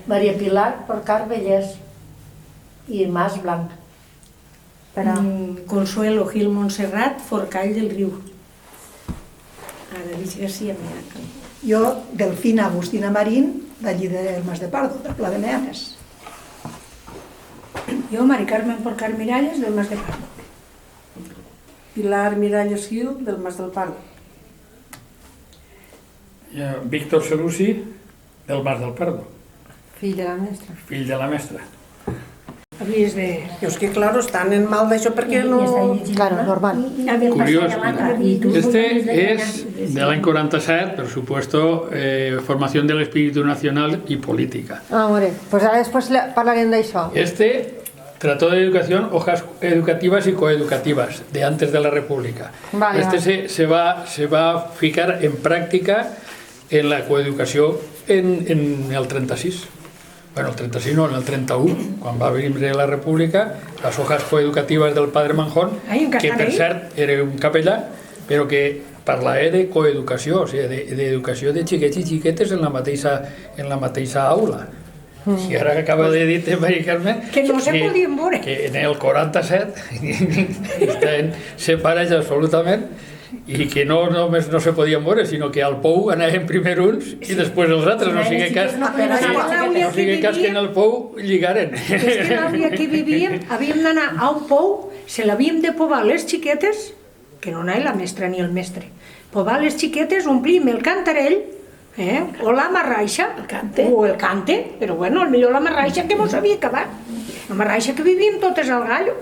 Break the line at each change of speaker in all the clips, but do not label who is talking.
Maria Pilar Porcar Vellès i Mas Blanc.
Consuelo Gil Montserrat Forcall del Riu. David García.
Jo, Delfina Agustina Marín, d'allí del Mas de Pardo, del Pla de Meanes.
Jo, Mari Carmen Porcar Miralles, del Mas de Pardo.
Pilar Miralles Gil, del Mas del Pardo.
Víctor Celusi, del Mas del Pardo.
Fill de la mestra.
Fill de la mestra.
Havies de...
Es que, claro, estan en mal d'això perquè no...
Claro, normal.
Curiós. Este es del año 47, por supuesto, formación del espíritu nacional y política.
Ah, molt bé. Pues ara després parlarem d'això.
Este trató de educación, hojas educativas y coeducativas, de antes de la República.
Vale,
Este se va a fijar en práctica en la coeducación en el 36. Bueno, el 36 no, en el 31, quan va venir la República, les hojas coeducatives del padre Manjón, que per cert era un capellà, però que parlava de coeducació, o sigui, d'educació de xiquets i xiquetes en la mateixa aula. I ara acaba de dir Maria Carmen
que no se podien veure.
Que en el 47 estaven separats absolutament i que no només no se podien veure, sinó que al Pou anaven primer uns i després els altres, no sigui cas que en el Pou lligaren.
És que l'àvia que vivíem, havíem d'anar a un pou, se l'havíem de povar les xiquetes, que no anava la mestra ni el mestre, povar les xiquetes, omplim el cantarell, o la marraixa, o el cante, però bueno, millor la marraixa que mos havia acabat. La marraixa que vivíem totes al gallo,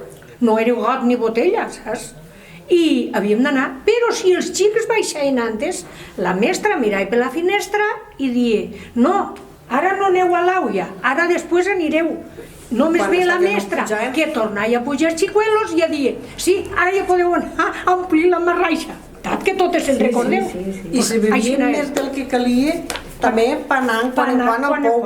no era got ni botella, saps? I havíem d'anar, però si els xics baixaven antes, la mestra mirava per la finestra i dia, no, ara no aneu a l'aulla, ara després anireu. Només ve la mestra que tornava a pujar els xicuelos i a dir, sí, ara ja podeu anar a omplir la marraixa. Tant que totes se'n recordeu.
I si vivien més del que calia, també panant quan al pou.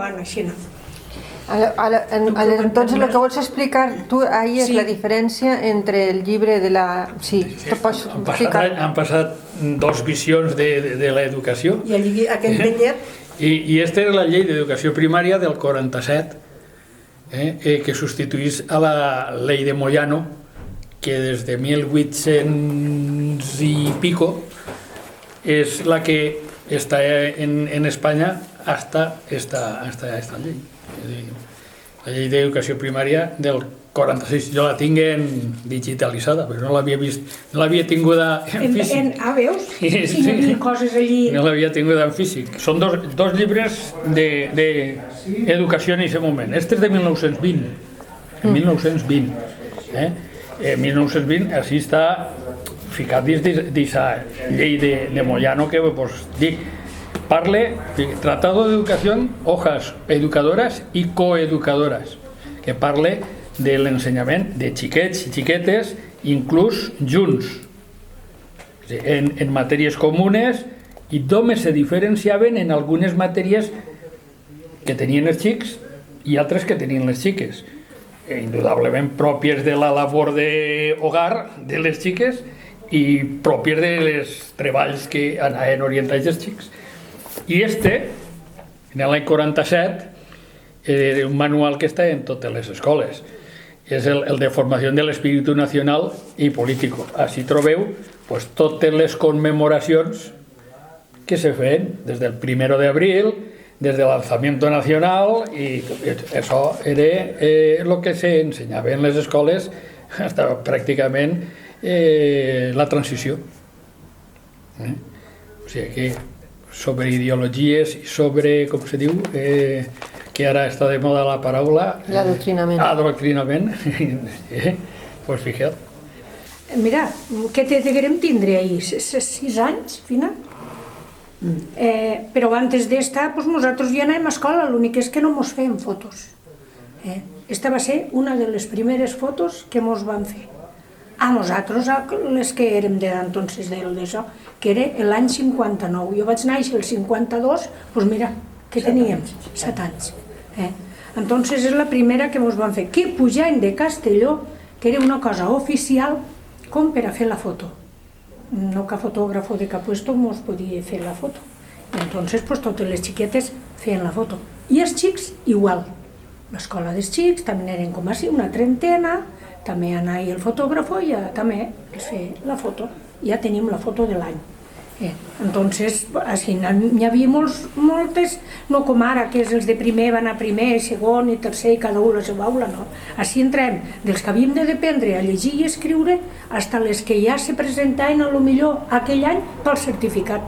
Entonces lo que vols explicar tu ahí es la diferència entre el llibre de la... Sí,
han passat dos visions de l'educació.
I aquell vellet...
I esta era la llei d'educació primària del 47, que substituís a la llei de Moyano, que des de 1800 i pico és la que està en Espanya hasta esta llei. La llei d'educació primària del 46. Jo la tinc digitalitzada, però no l'havia vist, no l'havia tinguda en físic.
Ah, veus? Sí, hi havia coses allí.
No l'havia tinguda en físic. Són dos llibres d'educació en aquest moment. Este és de 1920. 1920. En 1920, així està ficat dins d'aquesta llei de Moyano que vos dic. Parle, Tratado de Educación, hojas educadoras y coeducadoras, que parle de l'ensenyament de xiquets i xiquetes, inclús junts, en matèries comunes, i només se diferenciaven en algunes matèries que tenien els xics i altres que tenien les xiques, indudablement pròpies de la labor d'hogar de les xiques i pròpies dels treballs que anaven orientats els xics. I en l'any 47, era un manual que està en totes les escoles. És el de formació de l'espíritu nacional i polític. Així trobeu totes les commemoracions que se feien des del 1 d'abril, des del lanzamiento nacional, i això era el que s'ensenyava en les escoles fins pràcticament la transició. O sigui que sobre ideologies i sobre, com se diu, que ara està de moda la paraula...
L'adoctrinament.
Adoctrinament. Pues fija't.
Mira, què deguerem tindre ahir? 6 anys, Fina? Però antes d'esta, nosaltres ja anàvem a escola, l'únic és que no mos fèiem fotos. Esta va ser una de les primeres fotos que mos van fer. A nosaltres, les que érem d'entonces d'això, que era l'any 59. Jo vaig néixer el 52, doncs mira, que teníem 7 anys. Entonces és la primera que ens van fer, que pujant de Castelló, que era una cosa oficial, com per a fer la foto. No que fotògrafo de cap puesto ens podia fer la foto. I entonces totes les xiquetes feien la foto. I els xics, igual. L'escola dels xics també eren com així, una trentena, també anava el fotògraf i també es feia la foto. Ja tenim la foto de l'any. Entonces, així, n'hi havia moltes, no com ara, que els de primer van a primer, segon i tercer, i cada un a la seva aula, no. Així entrem, dels que havíem de dependre a llegir i escriure, fins a les que ja se presentaven a lo millor aquell any pel certificat.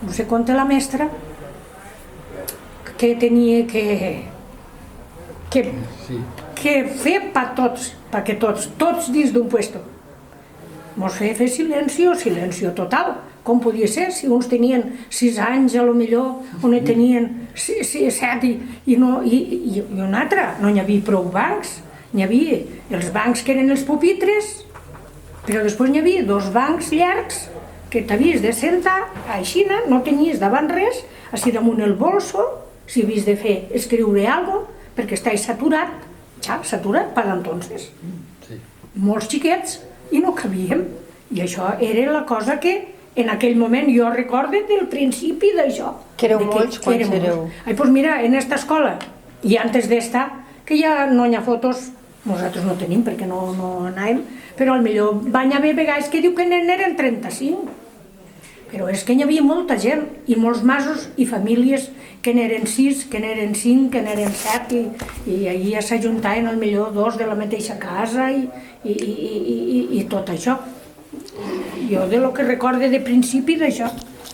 No sé com té la mestra, que tenia que fer per tots, perquè tots dins d'un puesto. Mos feia fer silenci total. Com podia ser si uns tenien 6 anys, a lo millor, on tenien 7 i un altre. No hi havia prou bancs. N'hi havia els bancs que eren els pupitres, però després n'hi havia 2 bancs llargs que t'havies de sentar així, no tenies davant res, així damunt el bolso, si havies de fer escriure alguna cosa, perquè estàs saturat, saturat per entonces. Molts xiquets i no cabíem. I això era la cosa que en aquell moment jo recordo del principi d'això.
Que éreu molts quan éreu?
Doncs mira, en aquesta escola, i antes d'esta, que ja no hi ha fotos, nosaltres no tenim perquè no anàvem, però millor van haver vegades que diu que n'eren 35. Però és que hi havia molta gent, i molts masos i famílies que n'eren 6, que n'eren 5, que n'eren 7, i allí ja s'ajuntaven millor 2 de la mateixa casa i tot això. Jo de lo que recorde de principi d'això.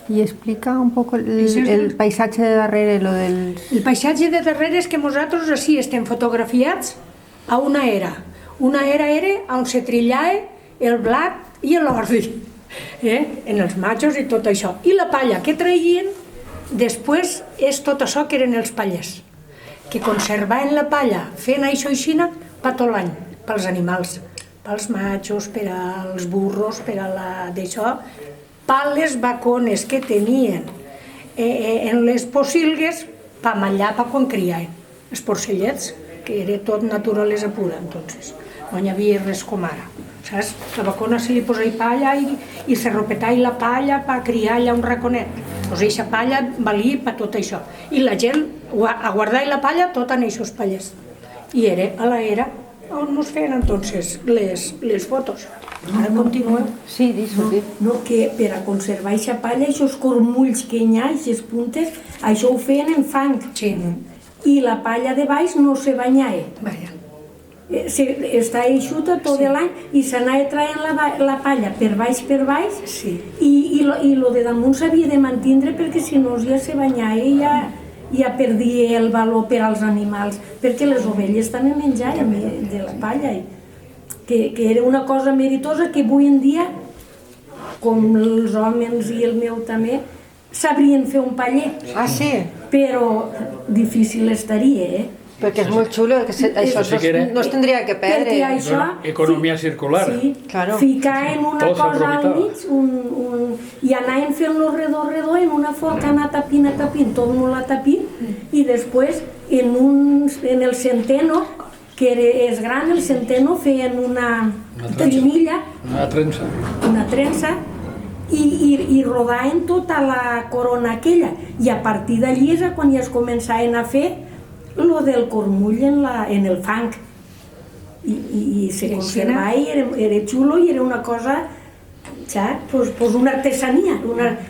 I explica un poc el paisatge de darrere, lo del...
El paisatge de darrere és que nosaltres així estem fotografiats a una era. Una era on se trillava el blat i l'ordi, en els matxos i tot això. I la palla que traien, després és tot això que eren els pallers, que conservaven la palla fent això aixina per tot l'any, pels animals, pels matxos, per als burros, per a d'això, per les vacones que tenien en les pocilgues per mallar per quan criaven. Els porcellets, que era tot naturalesa pura, entonces. No hi havia res com ara. Saps? La vacona se li posava palla i se ropetava la palla per criar allà un raconet. Doncs aquesta palla valia per tot això. I la gent aguardava la palla tot en aquests pallers. I era a la era on ens feien entonces les fotos. Ara continuem.
Sí, dis-ho.
No, que per a conservar aquesta palla, aquests cormulls que hi ha, aquestes puntes, això ho feien en fang.
Sí.
I la palla de baix no se banyava.
Vaja.
Està eixuta tot l'any i s'anava traient la palla per baix,
Sí.
i lo de damunt s'havia de mantindre perquè si no ja se banyava i ja perdia el valor per als animals, perquè les ovelles també menjaven de la palla, que era una cosa meritosa que avui en dia, com els homes i el meu també, sabrien fer un paller.
Ah, sí?
Però difícil estaria,
Perquè és molt xulo, això no es tindria que perdre.
Perquè això...
Economia circular.
Sí,
claro.
Ficar en una cosa al mig i anaven fent-lo redor en una forca, anar tapint, tot molt a tapint, i després en el centeno, que és gran, el centeno feien una trinilla, una trença, i rodaven tota la corona aquella, i a partir d'allí és quan ja es començaven a fer lo del cormull en el fang, i se conservava i era xulo i era una cosa, saps? Pues una artesania.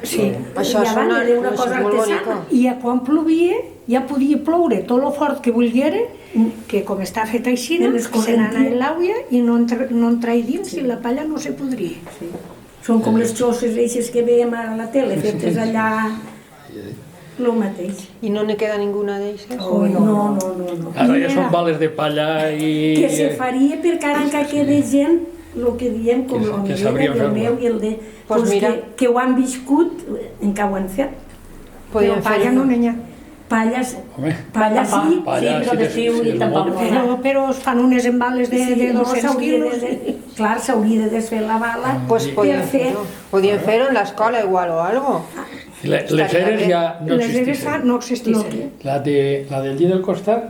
Sí,
això sona
una cosa artesana.
I quan plovia ja podia ploure tot lo fort que volguera, que com està fet així, se n'anava en l'aigua i no entrava dins i la palla no se podria.
Són com les xosses eixes que veiem a la tele, fetes allà, el mateix.
I no n'hi queda ninguna d'eixes?
No.
Ara ja són bales de palla i...
Que se faria perquè ara encara queda gent, el que diem, com el meu i el de... Que ho han viscut, encara ho han fet.
Però palla no n'hi ha.
Palla sí, però
es fan unes embales de 200 quilos.
Clar, s'hauria de desfer la bala per fer...
Podien fer-ho en l'escola igual o alguna cosa.
Les eres ja no existissin.
No existissin.
La del llit del costat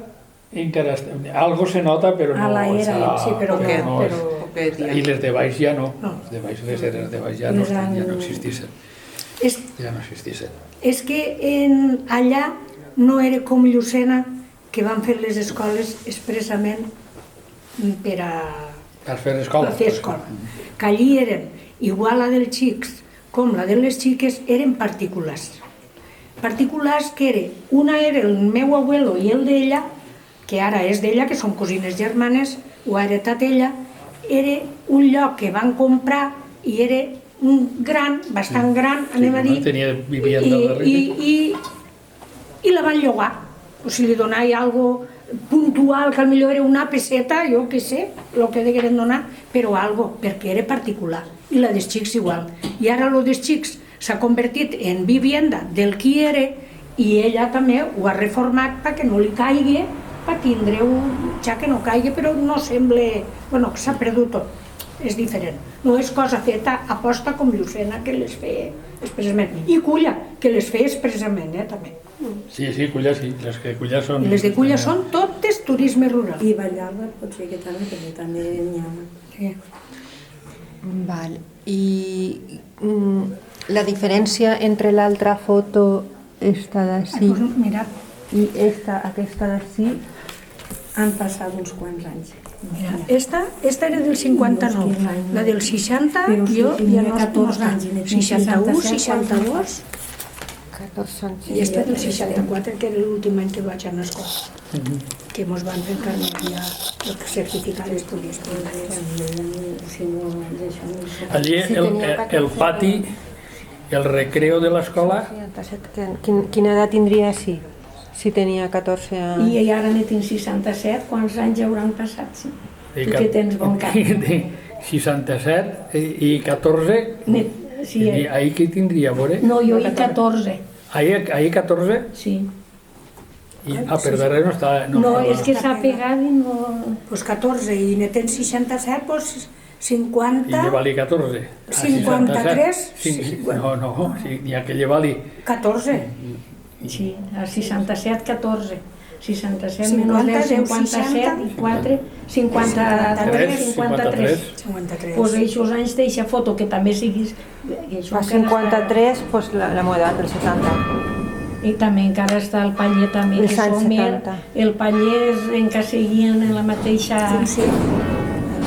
encara algo se nota, però no...
A la era,
sí, però no.
I les de baix ja no. Les eres de baix ja no existissin. Ja no existissin.
És que allà no era com Llucena, que van fer les escoles expressament per
fer escola.
per fer escola. Que allí eren, igual la dels xics com la de les xiques, eren particulars. Particulars que era, una era el meu abuelo i el d'ella, que ara és d'ella, que són cosines germanes, ho ha heretat ella, era un lloc que van comprar i era un gran, bastant gran, anem a dir,
tenia vivienda darrere.
i la van llogar. O sigui, li donava algo puntual, que potser era una peseta, jo què sé, el que degueren donar, però algo, perquè era particular. I la dels xics igual. I ara el dels xics s'ha convertit en vivienda del qui era i ella també ho ha reformat perquè no li caigui, per tindre un ja que no caigui, però no sembla... Bueno, que s'ha perdut tot. És diferent. No és cosa feta a posta com Llucena, que les feia expressament. I Culla, que les feia expressament, també.
Sí, Culla sí. Les que Culla són...
Les de Culla són totes turisme rural.
I Vallalba potser que també, perquè també n'hi ha.
Sí.
Val. I la diferència entre l'altra foto, esta d'ací,
Mira,
i aquesta d'ací,
Han passat uns quants anys.
mira, esta era del 59, la del 60, jo ja no
14 anys,
61, 62,
14 anys.
i esta del 64, que era l'últim any que vaig anar a escola, que mos van fer carnet ja el certificat d'estudis.
Allí el pati, el recreo de l'escola,
67, quina edat tindria així? Si tenia 14 anys.
I ara ne tinc 67, quants anys hauran passat? Sí? Tu que tens bon cap.
67 i 14,
Sí,
i ahir què tindria, a veure?
no, jo hi 14,
Ahir 14?
sí.
Per darrere no està...
No, és que s'ha pegat i no...
Pues 14, i ne tens 67, pues
I
50,
lleva-li 14.
53,
No, n'hi ha que llevar-li.
14.
Sí, a 67, 14. 67
50,
menys 10,
10,
57 i 4, 53, 53.
53.
Pues aquests anys d'eixa foto, que també siguis...
Fa 53, pues la meva edat, el 70.
I també encara està el paller també,
Els
que
anys
som
70.
el paller encara seguien en la mateixa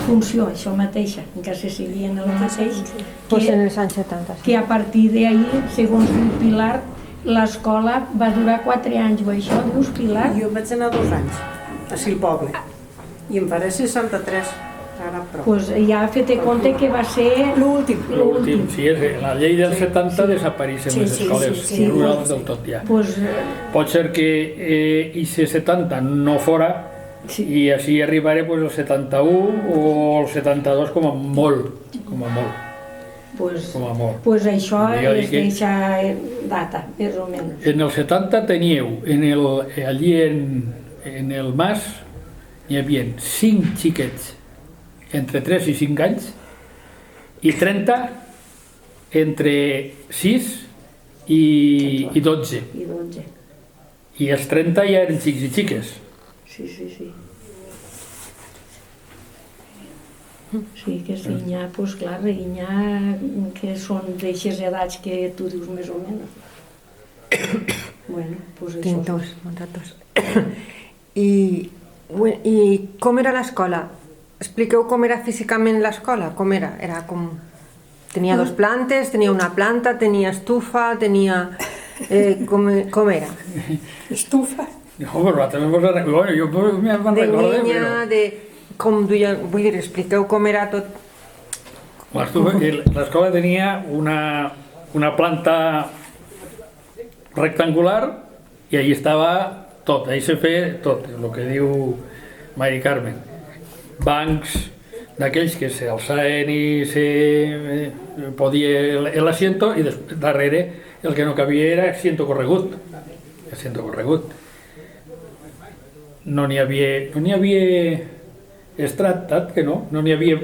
funció, això mateixa, encara se seguien en el mateix,
Pues en
que,
els anys 70, sí.
que a partir d'ahir, segons diu Pilar, l'escola va durar 4 anys, o això dius, Pilar?
Jo vaig anar 2 anys, a Silpoble, i em faré 63, ara prou.
Pues ja fet compte que va ser
L'últim.
L'últim, sí, la llei del 70 desapareixen les escoles rurals del tot ja.
pues,
Pot ser que i 70 no fora i així arribaré pues, el 71 o el 72 com a molt, com a molt. Com a molt.
pues això
Jo
és
dic que-
d'eixa data, més o menys.
En el 70 teníeu, allí en el mas, hi havia 5 xiquets entre 3 i 5 anys i 30 entre 6 i 12.
I 12.
I els 30 ja eren xics i xiques.
Sí. Sí, que sí, n'hi ha, pues clar, n'hi ha que són d'eixes edats que tu dius més o menys. Bueno, pues això.
Tinc dos, dos. I com era l'escola? Expliqueu com era físicament l'escola, com era? Era com... Tenia 2 plantes, tenia una planta, tenia estufa, tenia... com era?
Estufa.
No, però nosaltres ens posarem... Bueno, jo me'n
De
recordo,
llenya,
però...
de... Com duia... Vull dir, expliqueu com era tot...
L'escola tenia una planta rectangular i allí estava tot, ahí se feia tot, el que diu Mari Carmen. Bancs d'aquells que s'alçaven i se podia l'asiento i darrere el que no cabia era asiento corregut. No n'hi havia estrat, que no n'hi havia,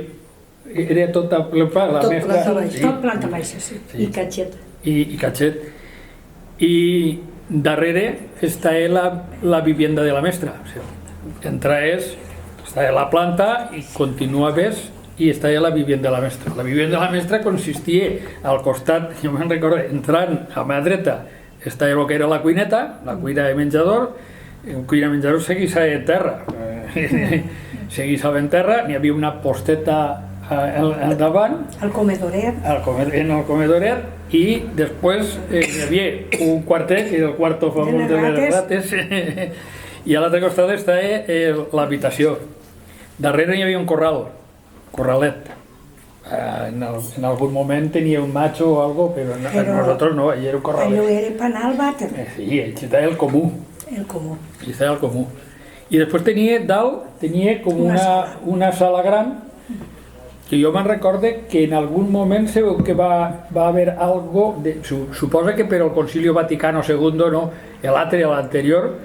era tota la mescla.
Tot planta baixa, sí.
I catxeta.
I catxet. I darrere està la vivienda de la mestra. O sigui, entraves, està la planta i continuaves i està la vivienda de la mestra. La vivienda de la mestra consistia al costat, jo me'n recordo, entrant a mà dreta està el que era la cuineta, la cuina de menjador, el cuina de menjador seguís a terra, seguís a terra, n'hi havia una posteta al davant,
Al comedoret.
en el comedoret, i després hi havia un quartet, que era el quarto famós de les rates, i a l'altre costat està l'habitació. Darrere hi havia un corralet. En algun moment tenia un macho o algo, però nosaltres no, allà era un corralet.
Allò era per anar al vàter.
Sí, allà estava el comú.
El comú.
Allà estava el comú. I després tenia com una sala gran, que jo me'n recorde que en algun moment segur que va haver algo, suposa que per al Concilio Vaticano II, no, l'altre i l'anterior,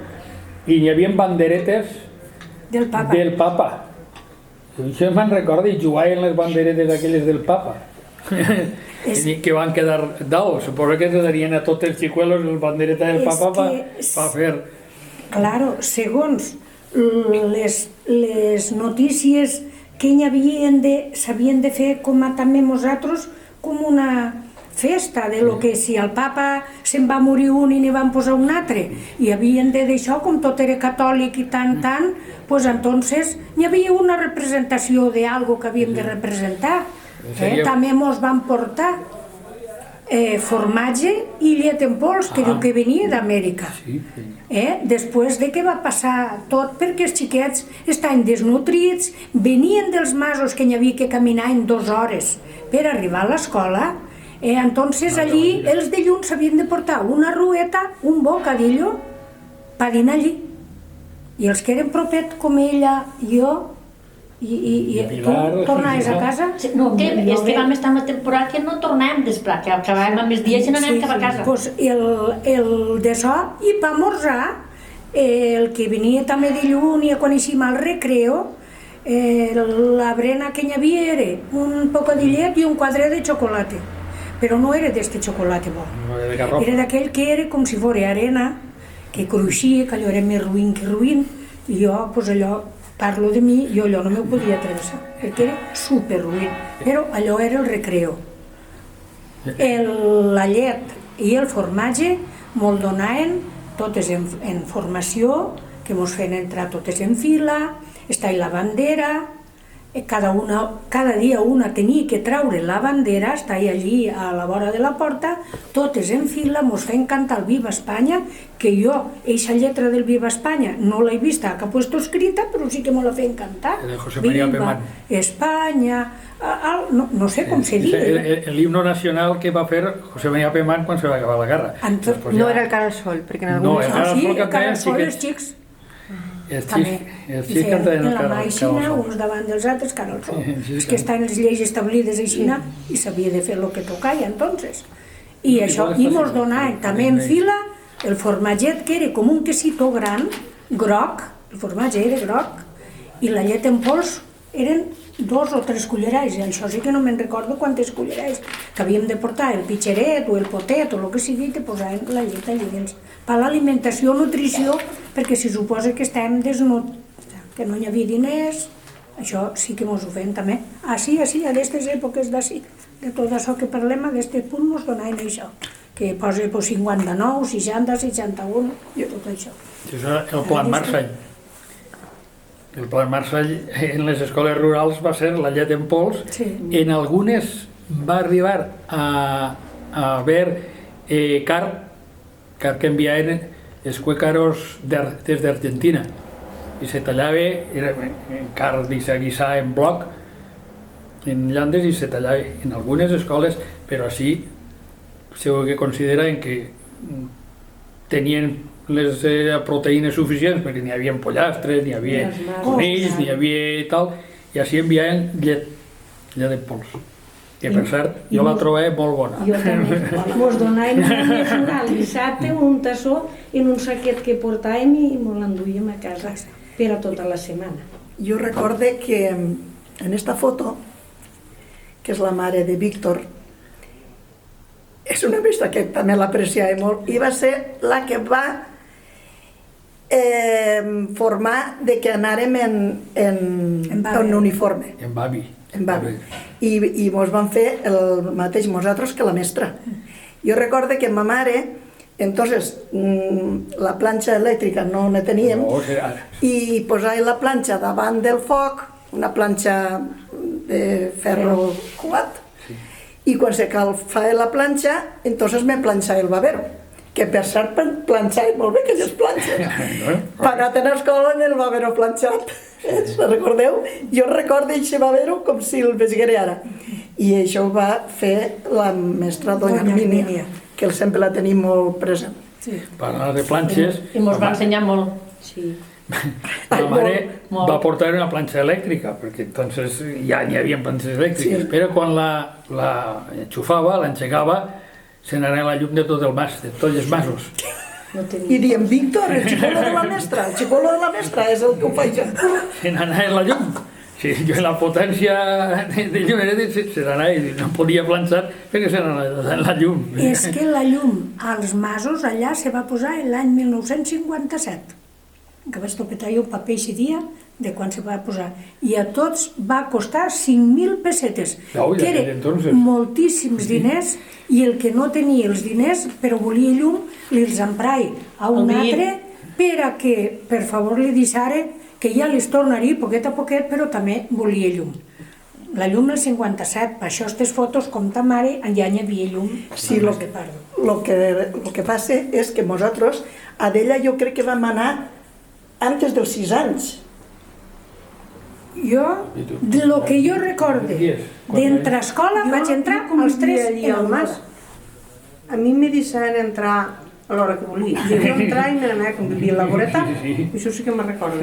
i n'hi havia banderetes
Del papa.
del papa. Això me'n recorda, i jugaven les banderetes aquelles del papa. Que van quedar dalt. Suposo que darien a tots els xicuelos el bandereta del papa per fer...
Claro, segons les notícies que s'havien de fer com a també nosaltres, com una festa de lo que si el papa se'n va morir un i n'hi van posar un altre i havien de d'això, com tot era catòlic i tant, pues entonces n'hi havia una representació d'algo que havíem de representar. També mos van portar formatge i llet en pols, que diu que venia d'Amèrica. Després de que va passar tot, perquè els xiquets estaven desnutrits, venien dels masos que n'hi havia que caminar en 2 hores per arribar a l'escola. Entonces allí els dilluns s'havien de portar una rueta, un bocadillo, per dinar allí. I els que eren propet com ella, jo, i tu tornaves a casa?
No, és que vam estar una temporada que no tornàvem després, que acabàvem amb els dies i no anàvem cap a casa.
Pues el de so, i per amorzar, el que venia també dilluns i quan eixim al recreo, la brena que n'hi havia era un bocadillet i un quadret de xocolata. Però no era d'este xocolata bo. Era d'aquell que era com si fos arena, que cruixia, que allò era més ruïn que ruïn, i jo, pues allò, parlo de mi, jo allò no m'ho podia travessar, perquè era super ruïn, però allò era el recreo. La llet i el formatge me'l donaven totes en formació, que mos feien entrar totes en fila, està la bandera, cada dia una tenia que traure la bandera, està allí a la vora de la porta, totes en fila, mos feien cantar el Viva Espanya, que jo, eixa lletra del Viva Espanya, no l'he vista a cap puesto escrita, però sí que me la feien cantar. Viva Espanya, no sé com se diu.
El himno nacional que va fer José María Pemán quan se va acabar la guerra.
No era el Cara al Sol, perquè en
No,
algunes...
el
Cara al Sol, els xics.
Els xics cantaven el Cara al Sol.
Uns davant dels altres, Cara al Sol. És que estan les lleis establides així i s'havia de fer el que tocava, entonces. I això, i mos donaven també en fila el formatget, que era com un quesito gran, groc, el formatge era groc, i la llet en pols eren 2 o 3 cullerades, i això sí que no me'n recordo quantes cullerades, que havíem de portar el pitxeret o el potet o el que sigui, i te posaven la llet allà dins. Per l'alimentació, nutrició, perquè si suposa que estem que no hi havia diners, això sí que mos ho feien també. Sí, a aquestes èpoques d'ací, de tot això que parlem, a aquest punt mos donaven això, que posa 59, 60, 61, i tot això.
Això és el Plan Marshall. El Plan Marshall en les escoles rurals va ser la llet en pols. En algunes va arribar a haver carn que enviaven els cuécaros des d'Argentina, i se tallava carn guisar en bloc en llandes i se tallava en algunes escoles, però així segur que consideren que tenien les proteïnes suficients, perquè n'hi havia pollastres, n'hi havia conills, n'hi havia tal, i així enviaven llet en pols, que per cert jo la trobava molt bona.
Jo també. Mos donaven només un dissabte, un tassó en un saquet que portàvem i mos l'enduíem a casa per a tota la setmana.
Jo recorde que en esta foto, que és la mare de Víctor, és una vista que també l'apreciava molt, i va ser la que va formar de que anàrem en uniforme.
En babi.
I mos van fer el mateix nosaltres que la mestra. Jo recorde que ma mare Entonces, la planxa elèctrica no la teníem,
No, serà.
i posava la planxa davant del foc, una planxa de ferro colat, i quan se calfava la planxa, entonces me planxava el babero, que per cert planxava molt bé aquelles planxes. Per anar a l'escola en el babero planxat, se'n recordeu? Jo recordo aquest babero com si el veiés ara. I això ho va fer la mestra Doña Hermínia, que sempre la tenim molt present.
Parlant de planxes,
I mos va ensenyar molt.
Sí.
la mare
molt.
va portar una planxa elèctrica, perquè entonces ja n'hi havia planxes elèctriques, però quan la enxufava, l'engegava, se n'anava la llum de tot el mas, de tots els masos.
I diem, Víctor, el xicolo de la mestra, el xicolo de la mestra és el que ho fa jo.
Se n'anava la llum. Sí, jo la potència de llum se n'anava i no podia planxar perquè se n'anava la llum.
És que la llum als masos allà se va posar l'any 1957, que vaig topetar jo un paper aquest dia de quan se va posar. I a tots va costar 5.000 pessetes,
Ui,
que
aquell
eren
entonces.
moltíssims diners, i el que no tenia els diners però volia llum, els emprava a un
El vi.
altre per a que, per favor, li deixara que ja li tornaria poquet a poquet, però també volia llum. La llum del 57, per això aquestes fotos, com ta mare, ja n'hi havia llum.
Sí, lo que passa és que nosaltres, a d'ella jo crec que vam anar antes dels 6 anys.
Jo, de lo que jo recorde, d'entrar a escola, vaig entrar als 3 en el mas.
A mi me deixaven entrar a l'hora que volia. Jo entrar i me n'anava com vivia a la voreta, això sí que me'n recordo.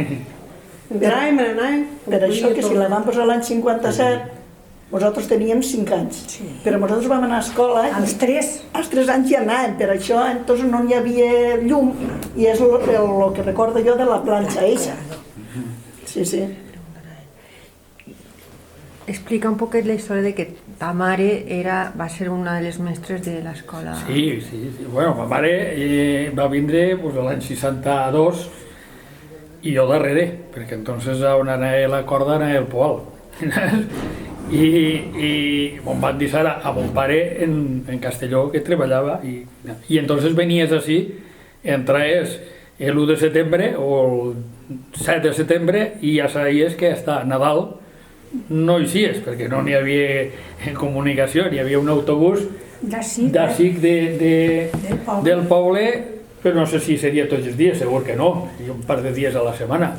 Entrar i me n'anava...
Per això que si la vam posar l'any 57, nosaltres teníem 5 anys. Però nosaltres vam anar a escola,
Als 3.
als 3 anys ja anàvem, per això entonces no n'hi havia llum, i és el que recordo jo de la planxa eixa. Sí, sí.
Explica un poquet la història de que ta mare va ser una de les mestres de l'escola.
Sí. Bueno, ma mare va vindre pues, l'any 62 i jo darrere, perquè entonces on anava la corda anava el poal. I em van deixar a mon pare en Castelló, que treballava, i entonces venies així, entraves l'1 de setembre o el 7 de setembre i ja sabies que hasta Nadal no hi sies, perquè no n'hi havia comunicació, n'hi havia un autobús d'àcic del poble, però no sé si seria tots els dies, segur que no, un par de dies a la setmana.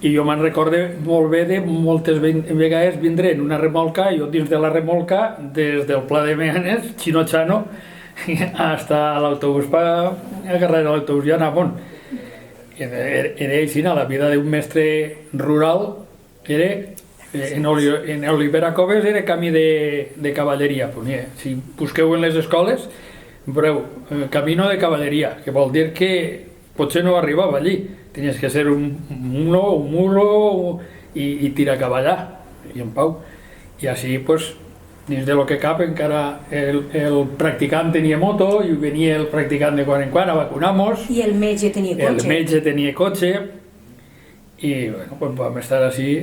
I jo me'n recorde molt bé de moltes vegades vindre en una remolca, jo dins de la remolca, des del Pla de Meanes, Xino-Xano, hasta l'autobús per agarrar l'autobús i anar a Mont. Era així, la vida d'un mestre rural era... En Olivera Coves era camí de cavalleria. Si busqueu en les escoles, veureu, camino de cavalleria, que vol dir que potser no arribava allí. Tenies que ser un mulo i tirar a cavallar, i en pau. I així, dins de lo que cap, encara el practicant tenia moto i venia el practicant de quan en quan a vacunar-nos.
I el metge tenia cotxe.
El metge tenia cotxe. I bueno, quan vam estar així,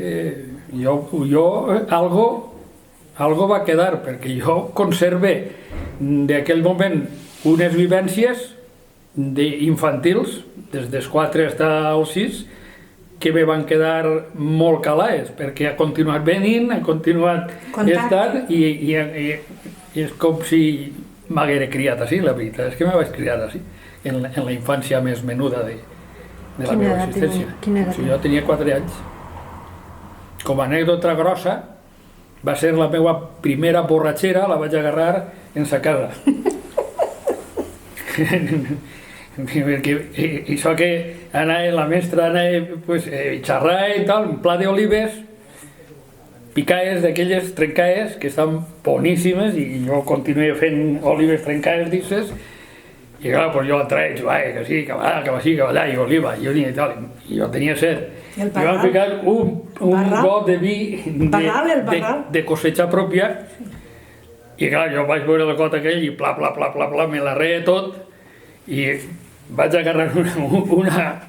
algo va quedar, perquè jo conserve d'aquell moment unes vivències infantils, des dels 4 fins als 6, que me van quedar molt calades, perquè ha continuat venint, ha continuat estant, i és com si m'haguera criat així, la veritat és que me vaig criar així, en la infància més menuda de la meva existència.
Quina edat
Jo tenia 4 anys. Com a anècdota grossa, va ser la meva primera borratxera, la vaig agarrar en sa casa. Perquè això que la mestra anava xerrar i tal, un pla d'olives, picaes d'aquelles trencaes que estan boníssimes, i jo continué fent olives trencaes d'ixes. I clar, jo entrava i dic, que sí, que va, que va, que va allà, i oliva, i jo tenia set. I vam ficar un got de vi de cosecha pròpia, i clar, jo vaig veure el got aquell i pla, me la reia tot, i vaig agarrar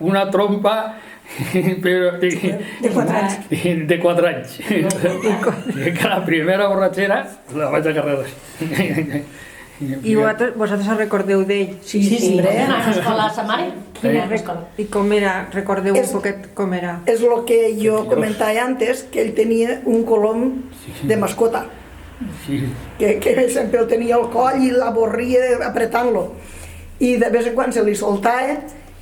una trompa
de 4 anys.
De 4 anys. I que la primera borratxera la vaig agarrar així.
I vosaltres us recordeu d'ell?
Sí.
Anava a l'escola a sa mare. Anava a l'escola.
I com era? Recordeu un poquet com era?
És el que jo comentava antes, que ell tenia un colom de mascota, que sempre el tenia al coll i l'avorria apretant-lo. I de vez en quan se li soltava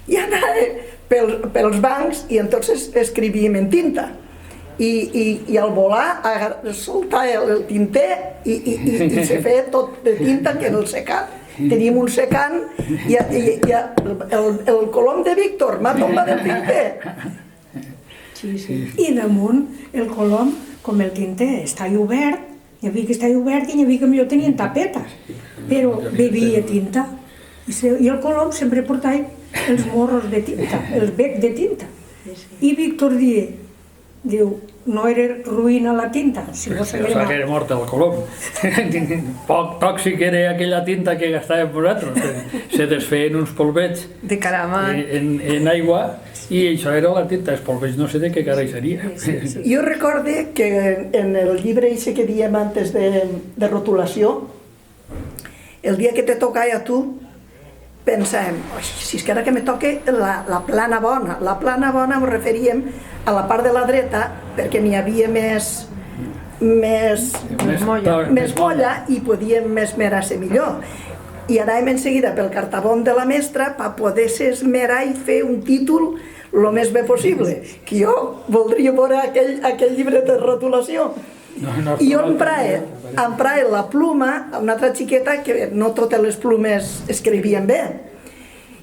i anava pels bancs i entonces escrivíem en tinta. I al volar soltava el tinter i se feia tot de tinta que en el secat. Teníem un secant i el colom de Víctor m'ha tombat el tinter.
I damunt el colom, com el tinter estava obert, hi havia que estava obert i hi havia que millor tenien tapetes, però bevia tinta. I el colom sempre portava els morros de tinta, els becs de tinta. I Víctor diu, no era ruïna la tinta, si no s'haguera
que era mort el colom. Poc tòxic era aquella tinta que gastàvem vosaltres. Se desfeien uns polvets
de caramel
en aigua i això era la tinta. Els polvets no sé de què carai seria.
Jo recorde que en el llibre ese que diem antes de rotulació, el dia que te tocava a tu, pensàvem, si és que ara que me toque la plana bona. La plana bona ens referíem a la part de la dreta perquè n'hi havia més molla i podíem esmerar-se millor. I anàvem en seguida pel cartabón de la mestra per poder-se esmerar i fer un títol el més bé possible. Que jo voldria veure aquell llibre de rotulació. I jo emprava la pluma a una altra xiqueta que no totes les plumes escrivien bé.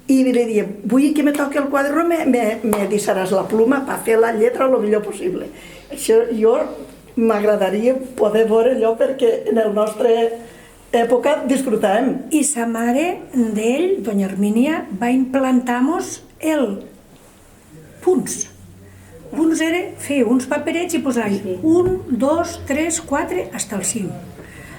I li deia, vull que me toqui el quadre, me deixaràs la pluma per fer la lletra el millor possible. Això jo m'agradaria poder veure allò perquè en la nostra època disfrutàvem.
I sa mare d'ell, doña Hermínia, va implantar-nos el punts. Punts era fer uns paperets i posar-hi 1, 2, 3, 4, fins al 5.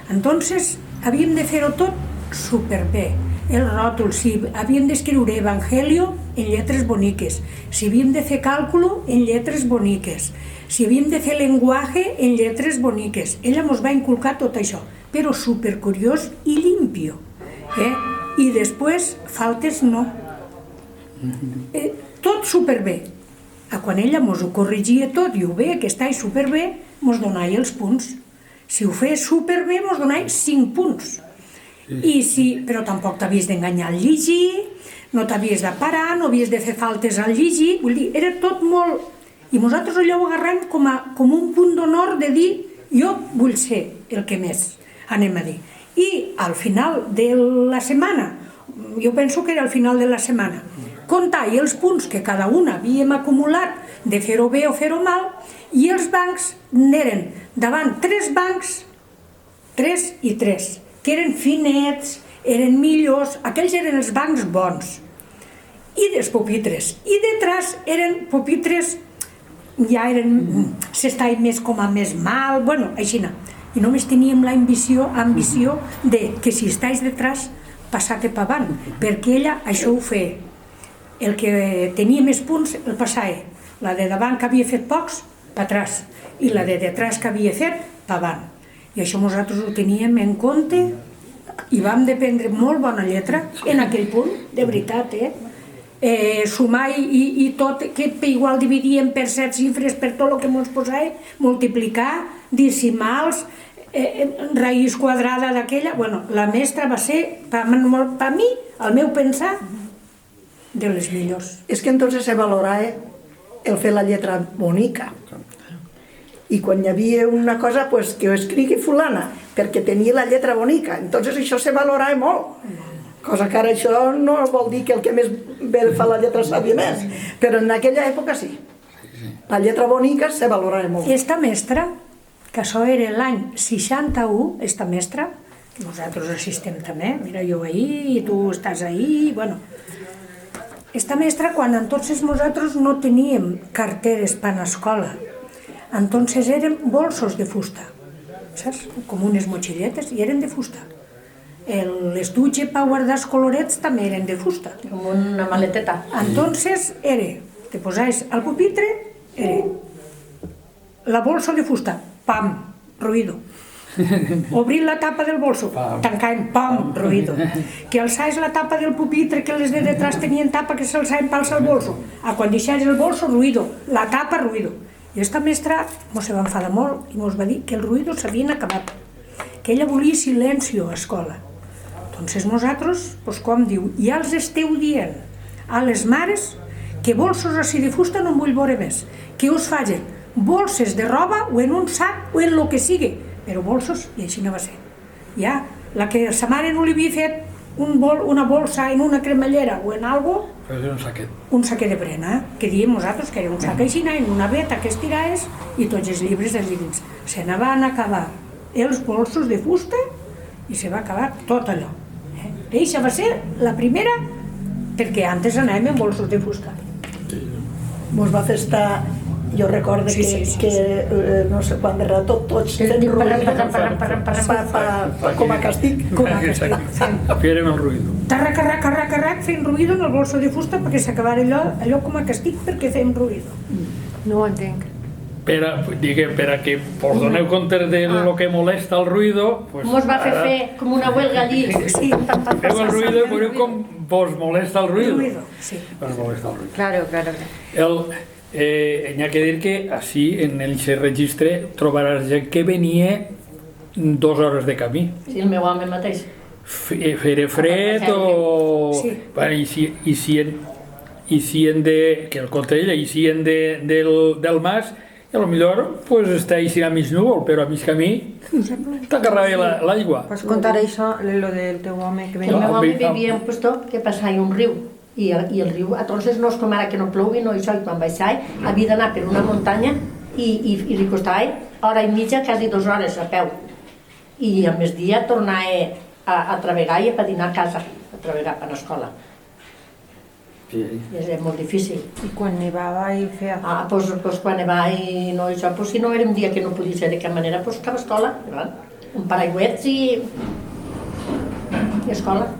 Entonces, havíem de fer-ho tot superbé. El ròtol, si havíem d'escriure Evangelio en lletres boniques, si havíem de fer càlculo en lletres boniques, si havíem de fer lenguaje en lletres boniques. Ella ens va inculcar tot això, però supercuriós i limpio. I després, faltes no. Tot superbé. Quan ella ens ho corrigia tot i ho veia que estava superbé, ens donava els punts. Si ho fes superbé, ens donava 5 punts. Però tampoc t'havies d'enganyar al llegir, no t'havies de parar, no havies de fer faltes al llegir, vull dir, era tot molt... I nosaltres allò ho agarrem com un punt d'honor de dir jo vull ser el que més, anem a dir. I al final de la setmana, jo penso que era al final de la setmana, comptar els punts que cada una havíem acumulat de fer-ho bé o fer-ho mal, i els bancs n'eren davant 3 bancs, 3 i 3, que eren finets, eren millors, aquells eren els bancs bons, i dels pupitres. I detrás eren pupitres, ja eren, s'estava més com a més mal, bueno, així no. I només teníem l'ambició de que si estàs detrás, passar-te per avant, perquè ella això ho feia. El que tenia més punts el passava. La de davant que havia fet pocs, per atràs. I la de detrás que havia fet, per avant. I això nosaltres ho teníem en compte i vam dependre molt bona lletra en aquell punt, de veritat, sumar i tot, que igual dividíem per 7 xifres per tot el que ens posava, multiplicar, decimals, raïs quadrada d'aquella. Bueno, la mestra va ser, per mi, al meu pensar, de les millors.
És que entonces se valorava el fer la lletra bonica. I quan hi havia una cosa, pues, que ho escrigui fulana, perquè tenia la lletra bonica, entonces això se valorava molt. Cosa que ara això no vol dir que el que més bé fa la lletra sabia més, però en aquella època sí. La lletra bonica se valorava molt.
Esta mestra, que això era l'any 61, esta mestra, que nosaltres assistem també, mira, jo ahí, i tu estàs ahí, bueno... Esta mestra, quan entonces nosaltres no teníem carteres per a l'escola, entonces eren bolsos de fusta, saps? Com unes motxilletes, i eren de fusta. L'estuche per guardar els colorets també eren de fusta.
Com una maleteta.
Entonces era, te posaves al pupitre, era la bolsa de fusta, pam, ruido. Obrir la tapa del bolso, tancant, pam, ruido. Que alçaves la tapa del pupitre, que les de detrás tenien tapa, que s'alçaven pals al bolso. Quan deixaves el bolso, ruido. La tapa, ruido. I esta mestra mos se va enfadar molt i mos va dir que el ruido s'havien acabat, que ella volia silenci a escola. Entonces nosaltres, pues com diu, ja els esteu dient a les mares que bolsos així de fusta no en vull veure més, que us facin bolses de roba o en un sac o en lo que sigui, però bolsos, i així no va ser. Ja, la que sa mare no li havia fet una bolsa en una cremallera o en algo, un saquet de brena, que diem nosaltres que era un sac així, en una veta que estiraves i tots els llibres dels dins. Se n'van acabar els bolsos de fusta i se va acabar tot allò. Eixa va ser la primera, perquè antes anàvem amb bolsos de fusta.
Mos va fer estar, jo recordo que no sé quan de rato tots fent ruïdo com a castig.
Fèrem el ruïdo.
Tarrac, fent ruïdo en el bolso de fusta perquè s'acabara allò com a castig perquè fem ruïdo.
No ho entenc.
Per a que vos doneu compte de lo que molesta el ruïdo,
Mos va fer com una huelga allí.
Sí.
feu el ruïdo i veureu com vos molesta el ruïdo.
Sí.
Vos molesta el ruïdo.
Claro.
N'hi ha que dir que així, en el registre, trobaràs gent que venia 2 hores de camí.
Sí, el meu home mateix.
Fer fred o...
Sí.
Bueno, i si en de... que el conté ella, i si en del mas, i a lo millor pues, està així a mig núvol, però a mig camí t'agarrava l'aigua.
Pots contar això, lo del teu home que
El
venia?
meu home vivia en un puesto que passava un riu i el riu, entonces no és com ara que no plougui, no això, i quan baixava havia d'anar per una muntanya i li costava hora i mitja, quasi 2 hores a peu. I al migdia tornava a travegar i a dinar a casa, a travegar per l'escola. I és molt difícil.
I quan nevava i feia...
Pues quan nevava i no això, pues si no era un dia que no podia ser de cap manera, pues cap escola, un paraigüets i escola.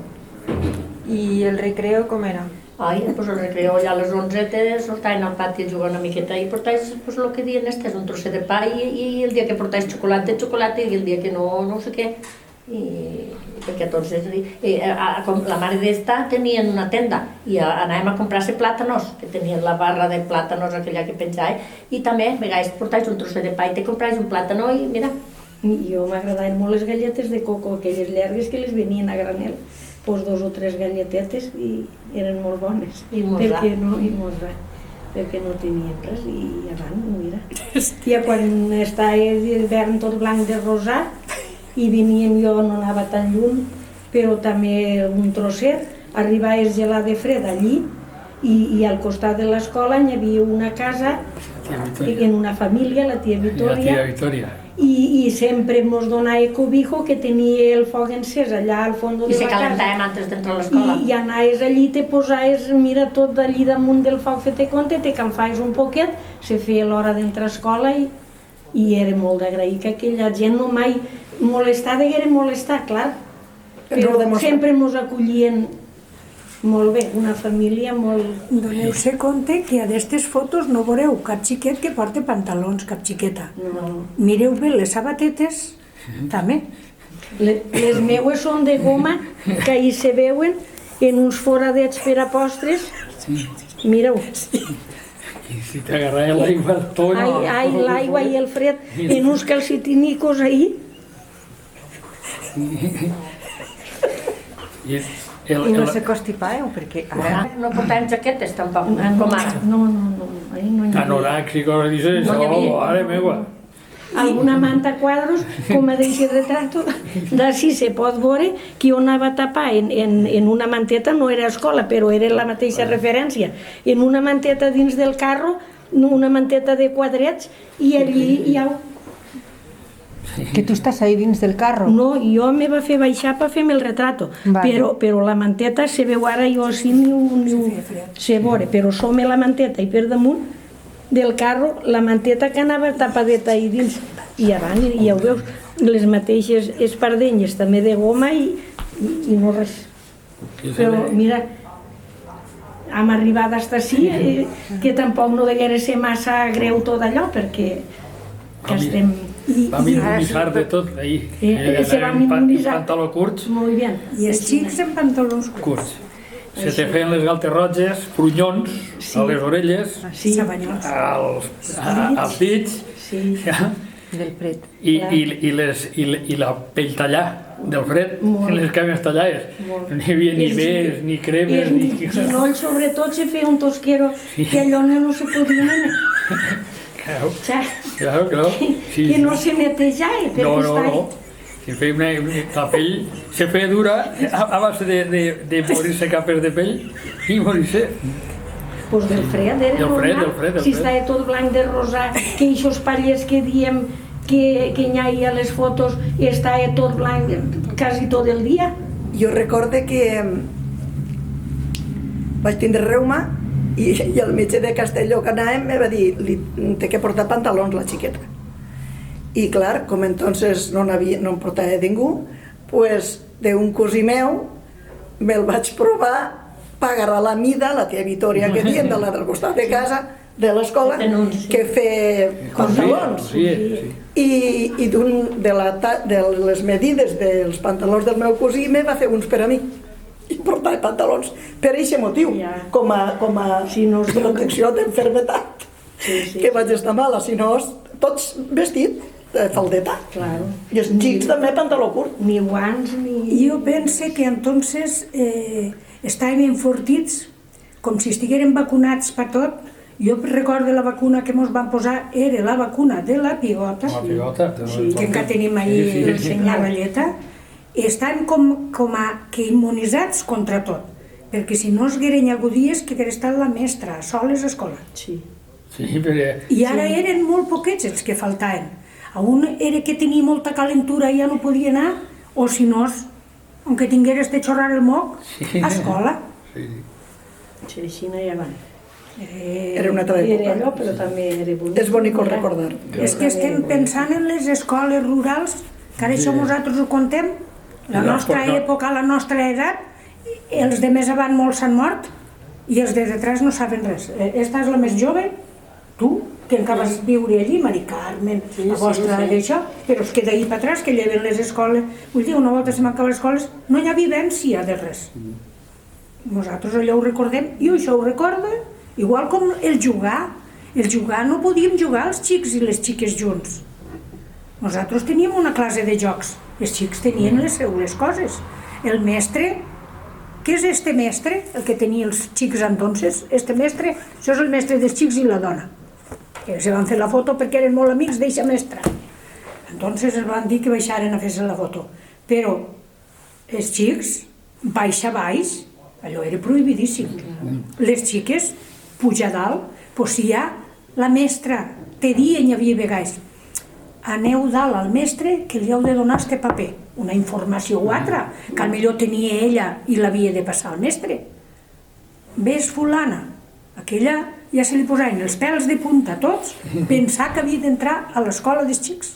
I el recreo com era?
Pues el recreo allà a les 11 te soltaven al pati a jugar una miqueta i portaves pues, el que diuen estes, un trosset de pa i el dia que portaves xocolata i el dia que no sé què. Perquè entonces la mare d'esta tenien una tenda i anàvem a comprar-se plàtanos, que tenien la barra de plàtanos aquella que penjava, i també a vegades portaves un trosset de pa i te compraves un plàtano i mira.
Jo m'agradaven molt les galletes de coco, aquelles llargues que les venien a granel, pues 2 o 3 galletetes i eren molt bones.
I mosrar.
Perquè no tenien res i avant, mira. I quan estava l'hivern tot blanc de rosat, i veníem, jo no anava tan lluny, però també un trosset, arribaves gelat de fred allí i al costat de l'escola hi havia una casa en una família, la tia Vitòria, i sempre ens donava cobijo que tenia el foc encès allà al fons de la casa.
I se calentàvem antes d'entrar a l'escola.
I anaves allí, te posaves, mira, tot allí damunt del foc, fete compte, te calfaves un poquet, se feia l'hora d'entrar a escola i era molt d'agrair que aquella gent no mai molestar deguera molestar, clar, però sempre ens acollien molt bé, una família molt...
Doneu-se compte que a d'aquestes fotos no veureu cap xiquet que porta pantalons, cap xiqueta.
No.
Mireu bé les sabatetes, també.
Les meues són de goma, que ahir se veuen en uns foradets per a postres. Mireu.
I si t'agarrava l'aigua al tono...
Ai, l'aigua i el fred, en uns calcetinicos ahir.
I no se constipàveu, perquè ara...
No portàvem jaquetes tampoc, com ara.
No, ahir no hi havia.
Anoracs i coses d'això, mare meva.
Alguna manta a quadros, com a d'aquest retrato, d'ací se pot veure que jo anava a tapar en una manteta, no era escola, però era la mateixa referència, en una manteta dins del carro, una manteta de quadrets, i allí hi ha...
Que tu estàs ahí dins del carro?
No, jo me va fer baixar per fer-me el retrato, però la manteta se veu ara, jo així se veure, però som a la manteta i per damunt del carro, la manteta que anava tapadeta ahí dins, i avant, ja ho veus, les mateixes espardenyes també de goma i no res. Però mira, hem arribat fins ací, que tampoc no deguera ser massa greu tot allò, perquè estem...
vam immunitzar de tot, ahí.
Se van immunitzar.
Pantaló curts.
Molt bé.
I els xics en pantalons
Curts. Se te feien les galtes roges, prunyons, a les orelles,
sabanyots.
als dits, ja,
Del fred.
i la pell tallar del fred, les cames tallades. No hi havia ni bes, ni cremes, ni...
I els genolls, sobretot, se feia un tosquero que allò no se podia anar.
Claro.
Que no se netejava, perquè
No. Se feia la pell se feia dura a base de morir-se capes de pell i morir-se.
Pues del fred, era
Del fred.
Si estava tot blanc de rosa, que aquests pallers que diem que hi ha a les fotos estava tot blanc quasi tot el dia.
Jo recorde que vaig tindre reuma i el metge de Castelló que anàvem me va dir té que portar pantalons la xiqueta. I clar, com entonces no em portava ningú, pues d'un cosí meu me'l vaig provar per agarrar la mida, la tia Vitòria que diem, de la del costat de casa, de l'escola, que feia pantalons. I de les medides dels pantalons del meu cosí me va fer uns per a mi. I portava pantalons per aquest motiu, com a protecció d'enfermetat, que vaig estar mala, si no, tots vestit de faldeta. I els xics també pantaló curt.
Ni guants, ni...
Jo pense que entonces estàvem enfortits, com si estiguérem vacunats per tot. Jo recordo la vacuna que ens van posar, era la vacuna de la pigota, que encara tenim ahí la ratlleta. Estan com que immunitzats contra tot, perquè si no es hagueren agudies que hagués estat la mestra soles a l'escola. I ara eren molt poquets els que faltaven. A un era que tenia molta calentura i ja no podia anar, o si no, aunque tingueres de xorrar el moc, a escola.
Sí, així no hi van.
Era una altra època.
Era allò, però també era bonic.
És bonic recordar.
És que estem pensant en les escoles rurals, que ara això nosaltres ho contem, la nostra època, la nostra edat, els de més avant molts s'han mort i els de detrás no saben res. Esta és la més jove, tu, que encara vas viure allí, Mari Carmen, la vostra d'això, però és que d'ahir per atrás, que lleven les escoles, vull dir, una volta se m'acaba les escoles, no hi ha vivència de res. Nosaltres allò ho recordem, i això ho recorda, igual com el jugar no podíem jugar els xics i les xiques junts. Nosaltres teníem una classe de jocs, els xics tenien les seues coses. El mestre, què és este mestre, el que tenia els xics entonces? Este mestre, això és el mestre dels xics i la dona, que se van fer la foto perquè eren molt amics d'eixa mestra. Entonces els van dir que baixaren a fer-se la foto. Però els xics, baix a baix, allò era prohibidíssim. Les xiques, pujar dalt, doncs si ja la mestra te dia hi havia vegades, aneu dalt al mestre que li heu de donar este paper, una informació o altra, que potser tenia ella i l'havia de passar al mestre. Ves fulana, aquella ja se li posaven els pèls de punta a tots, pensar que havia d'entrar a l'escola dels xics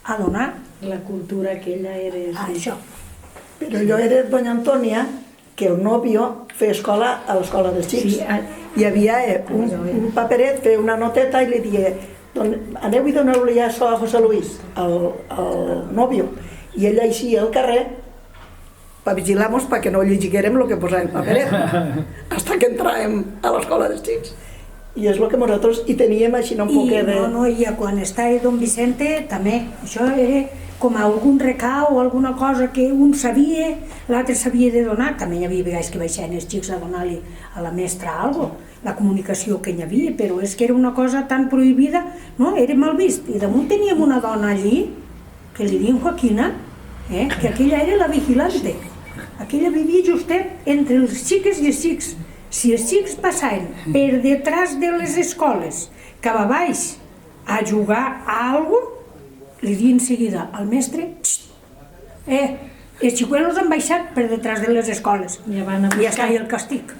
a donar
La cultura aquella era...
això.
Però jo era doña Antònia, que el nòvio feia escola a l'escola dels xics. Hi havia un paperet, feia una noteta i li deia aneu i doneu-li ja això a José Luis, al nòvio. I ell eixia al carrer per vigilar-nos perquè no llegirem el que posava el paperet, hasta que entràvem a l'escola dels xics. I és el que nosaltres hi teníem així un poc de...
I quan estava don Vicente també, això era com algun recau o alguna cosa que un sabia, l'altre sabia de donar. També hi havia vegades que baixaven els xics a donar-li a la mestra alguna cosa, la comunicació que hi havia, però és que era una cosa tan prohibida, no? Era mal vist. I damunt teníem una dona allí, que li diuen Joaquina, que aquella era la vigilante. Aquella vivia justet entre els xiques i els xics. Si els xics passaven per detrás de les escoles, cap a baix, a jugar a alguna cosa, li diuen seguida al mestre, els xicuelos han baixat per detrás de les escoles, i ja està el castig.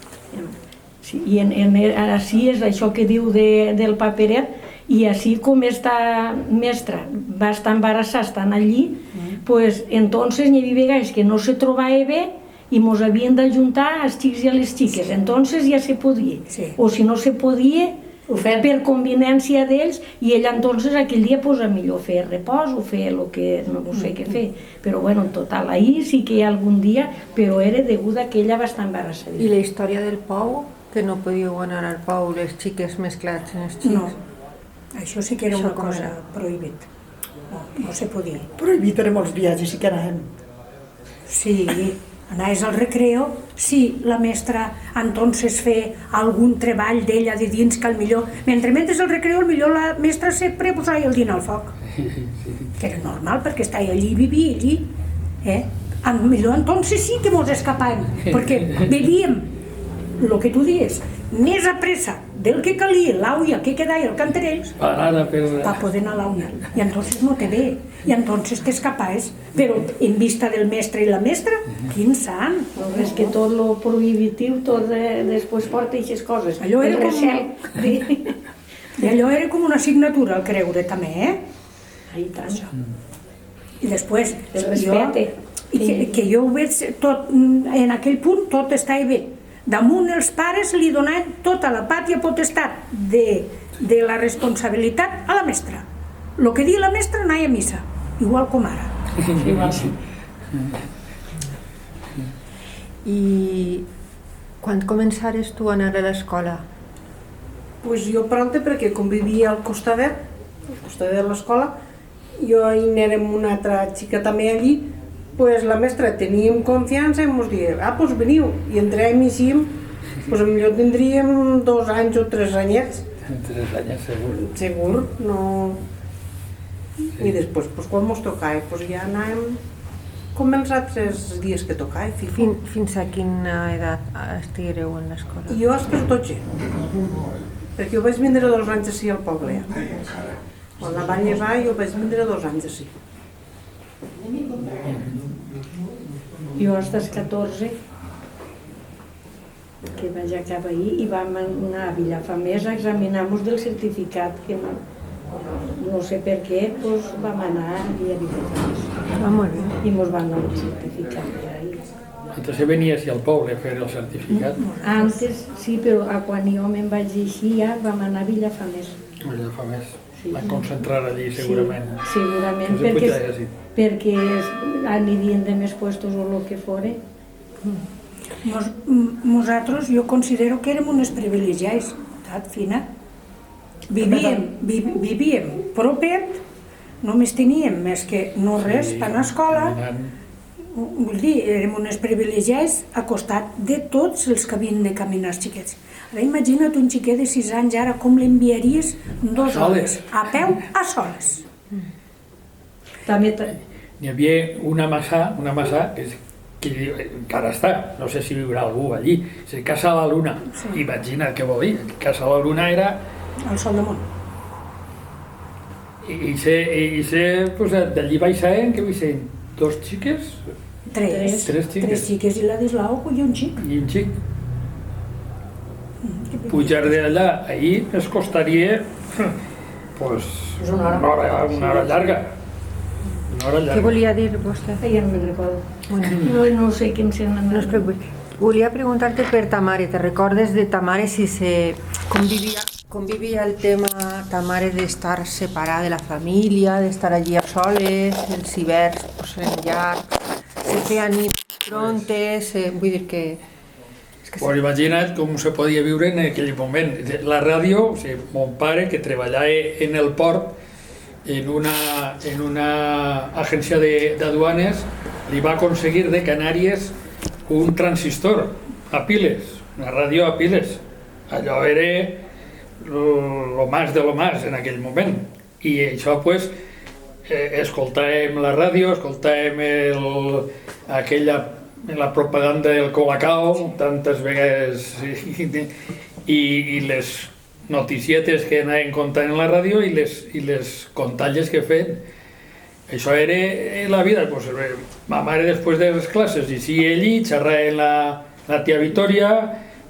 Sí, i així és això que diu del paperet, i així com esta mestra va estar embarassada estant allí, pues entonces hi havia vegades que no se trobava bé i mos havien d'ajuntar els xics i a les xiques, entonces ja se podia. O si no se podia, per conveniència d'ells, i ella entonces aquell dia pues, a millor fer repòs o fer el que no sé què fer, però bueno, en total, ahir sí que hi ha algun dia, però era deguda que ella va estar embarassada.
I la història del Pou, que no podíeu anar al Pou les xiques mesclats en els xics?
No, això sí que era una cosa prohibit. No se podia.
Prohibit érem els viatges, sí que anàvem.
Sí, anaves al recreo, sí, la mestra entonces fer algun treball d'ella de dins que al millor, mentre el recreo, al millor la mestra sempre posava el din al foc. Que era normal, perquè estava allí, vivia allí. Al millor entonces sí que mos escapàvem, perquè bevíem, el que tu dius, més a pressa del que calia, l'auia que quedava al canterell, per poder anar a l'auia. I entonces no te ve, i entonces t'escapaves, però en vista del mestre i la mestra, quin sant!
És que tot lo prohibitiu, tot després porta aquestes coses.
Allò era
El
com-
recel.
I allò era com una assignatura, al creure, també,
Ahí tant.
I després,
El respecte.
que jo ho veig tot, en aquell punt tot estava bé. Damunt els pares li donaven tota la pàtria potestat de la responsabilitat a la mestra. El que dia la mestra anava a missa, igual com ara.
I quan començares tu a anar a l'escola?
Pues jo pronte, perquè com vivia al costadet de l'escola, jo hi érem una altra xica també allí, pues la mestra teníem confiança i ens digué, pues veniu, i entràvem i així, pues potser tindríem 2 anys o 3 anyets.
3 anys segur.
Segur, no... I després, pues, quan mos tocava, pues ja anàvem com els altres dies que tocava.
Fins a quina edat estiguereu en l'escola?
Jo fins a 12, perquè jo vaig vindre 2 anys així al poble. Quan la van llevar jo vaig vindre 2 anys així.
Jo fins als 14, que vaig acabar ahir, i vam anar a Vilafamés a examinar-nos del certificat, que no sé per què, doncs vam anar a Vilafamés.
Molt bé.
I ens van donar el certificat.
Entonces venies al poble a fer el certificat.
Antes, sí, però quan jo me'n vaig eixir ja vam anar a Vilafamés.
Allà fa més.
Sí.
Van concentrar allí segurament.
Sí, segurament,
No se
perquè,
puja allà, sí.
perquè anirien de més puestos o el que fora.
Nosaltres, jo considero que érem unes privilegiats, saps, Fina? Vivíem propet, només teníem més que no res per anar a escola. Vull dir, érem unes privilegiats a costat de tots els que havien de caminar els xiquets. Ara imagina't un xiquet de 6 anys ara com l'enviaries 2 hores, a peu, a soles.
També
N'hi havia una massà que encara està, no sé si viurà algú allí, és Casa la Luna. Imagina't què vol dir, Casa la Luna era...
Al sol damunt.
Pues, d'allí vaig ser, que vull ser, 2 xiques
3 xiques i la d'Islau i un xic.
i un xic. Pujar d'allà, ahir es costaria pues, una hora llarga.
Què volia dir vostè?
ja no me'n recordo. No sé quin se n'ha
No es preocupi. Volia preguntar-te per ta mare. Te recordes de ta mare si convivia el tema ta mare d'estar separada de la família, d'estar allí a soles, els hiverns pues, en llarg, se feia nit prontes, vull dir que...
Pues imagina't com se podia viure en aquell moment. La ràdio, o sigui, mon pare, que treballava en el port, en una agència d'aduanes, li va aconseguir de Canàries un transistor a piles, una ràdio a piles. Allò era lo más de lo más en aquell moment. I això, pues, escoltàvem la ràdio, escoltàvem la propaganda del Colacao tantes vegades i les noticietes que anaven contant en la ràdio i les contalles que feien. Això era la vida. Pues, ma mare després de les classes i si allí xerrava la tia Vitòria,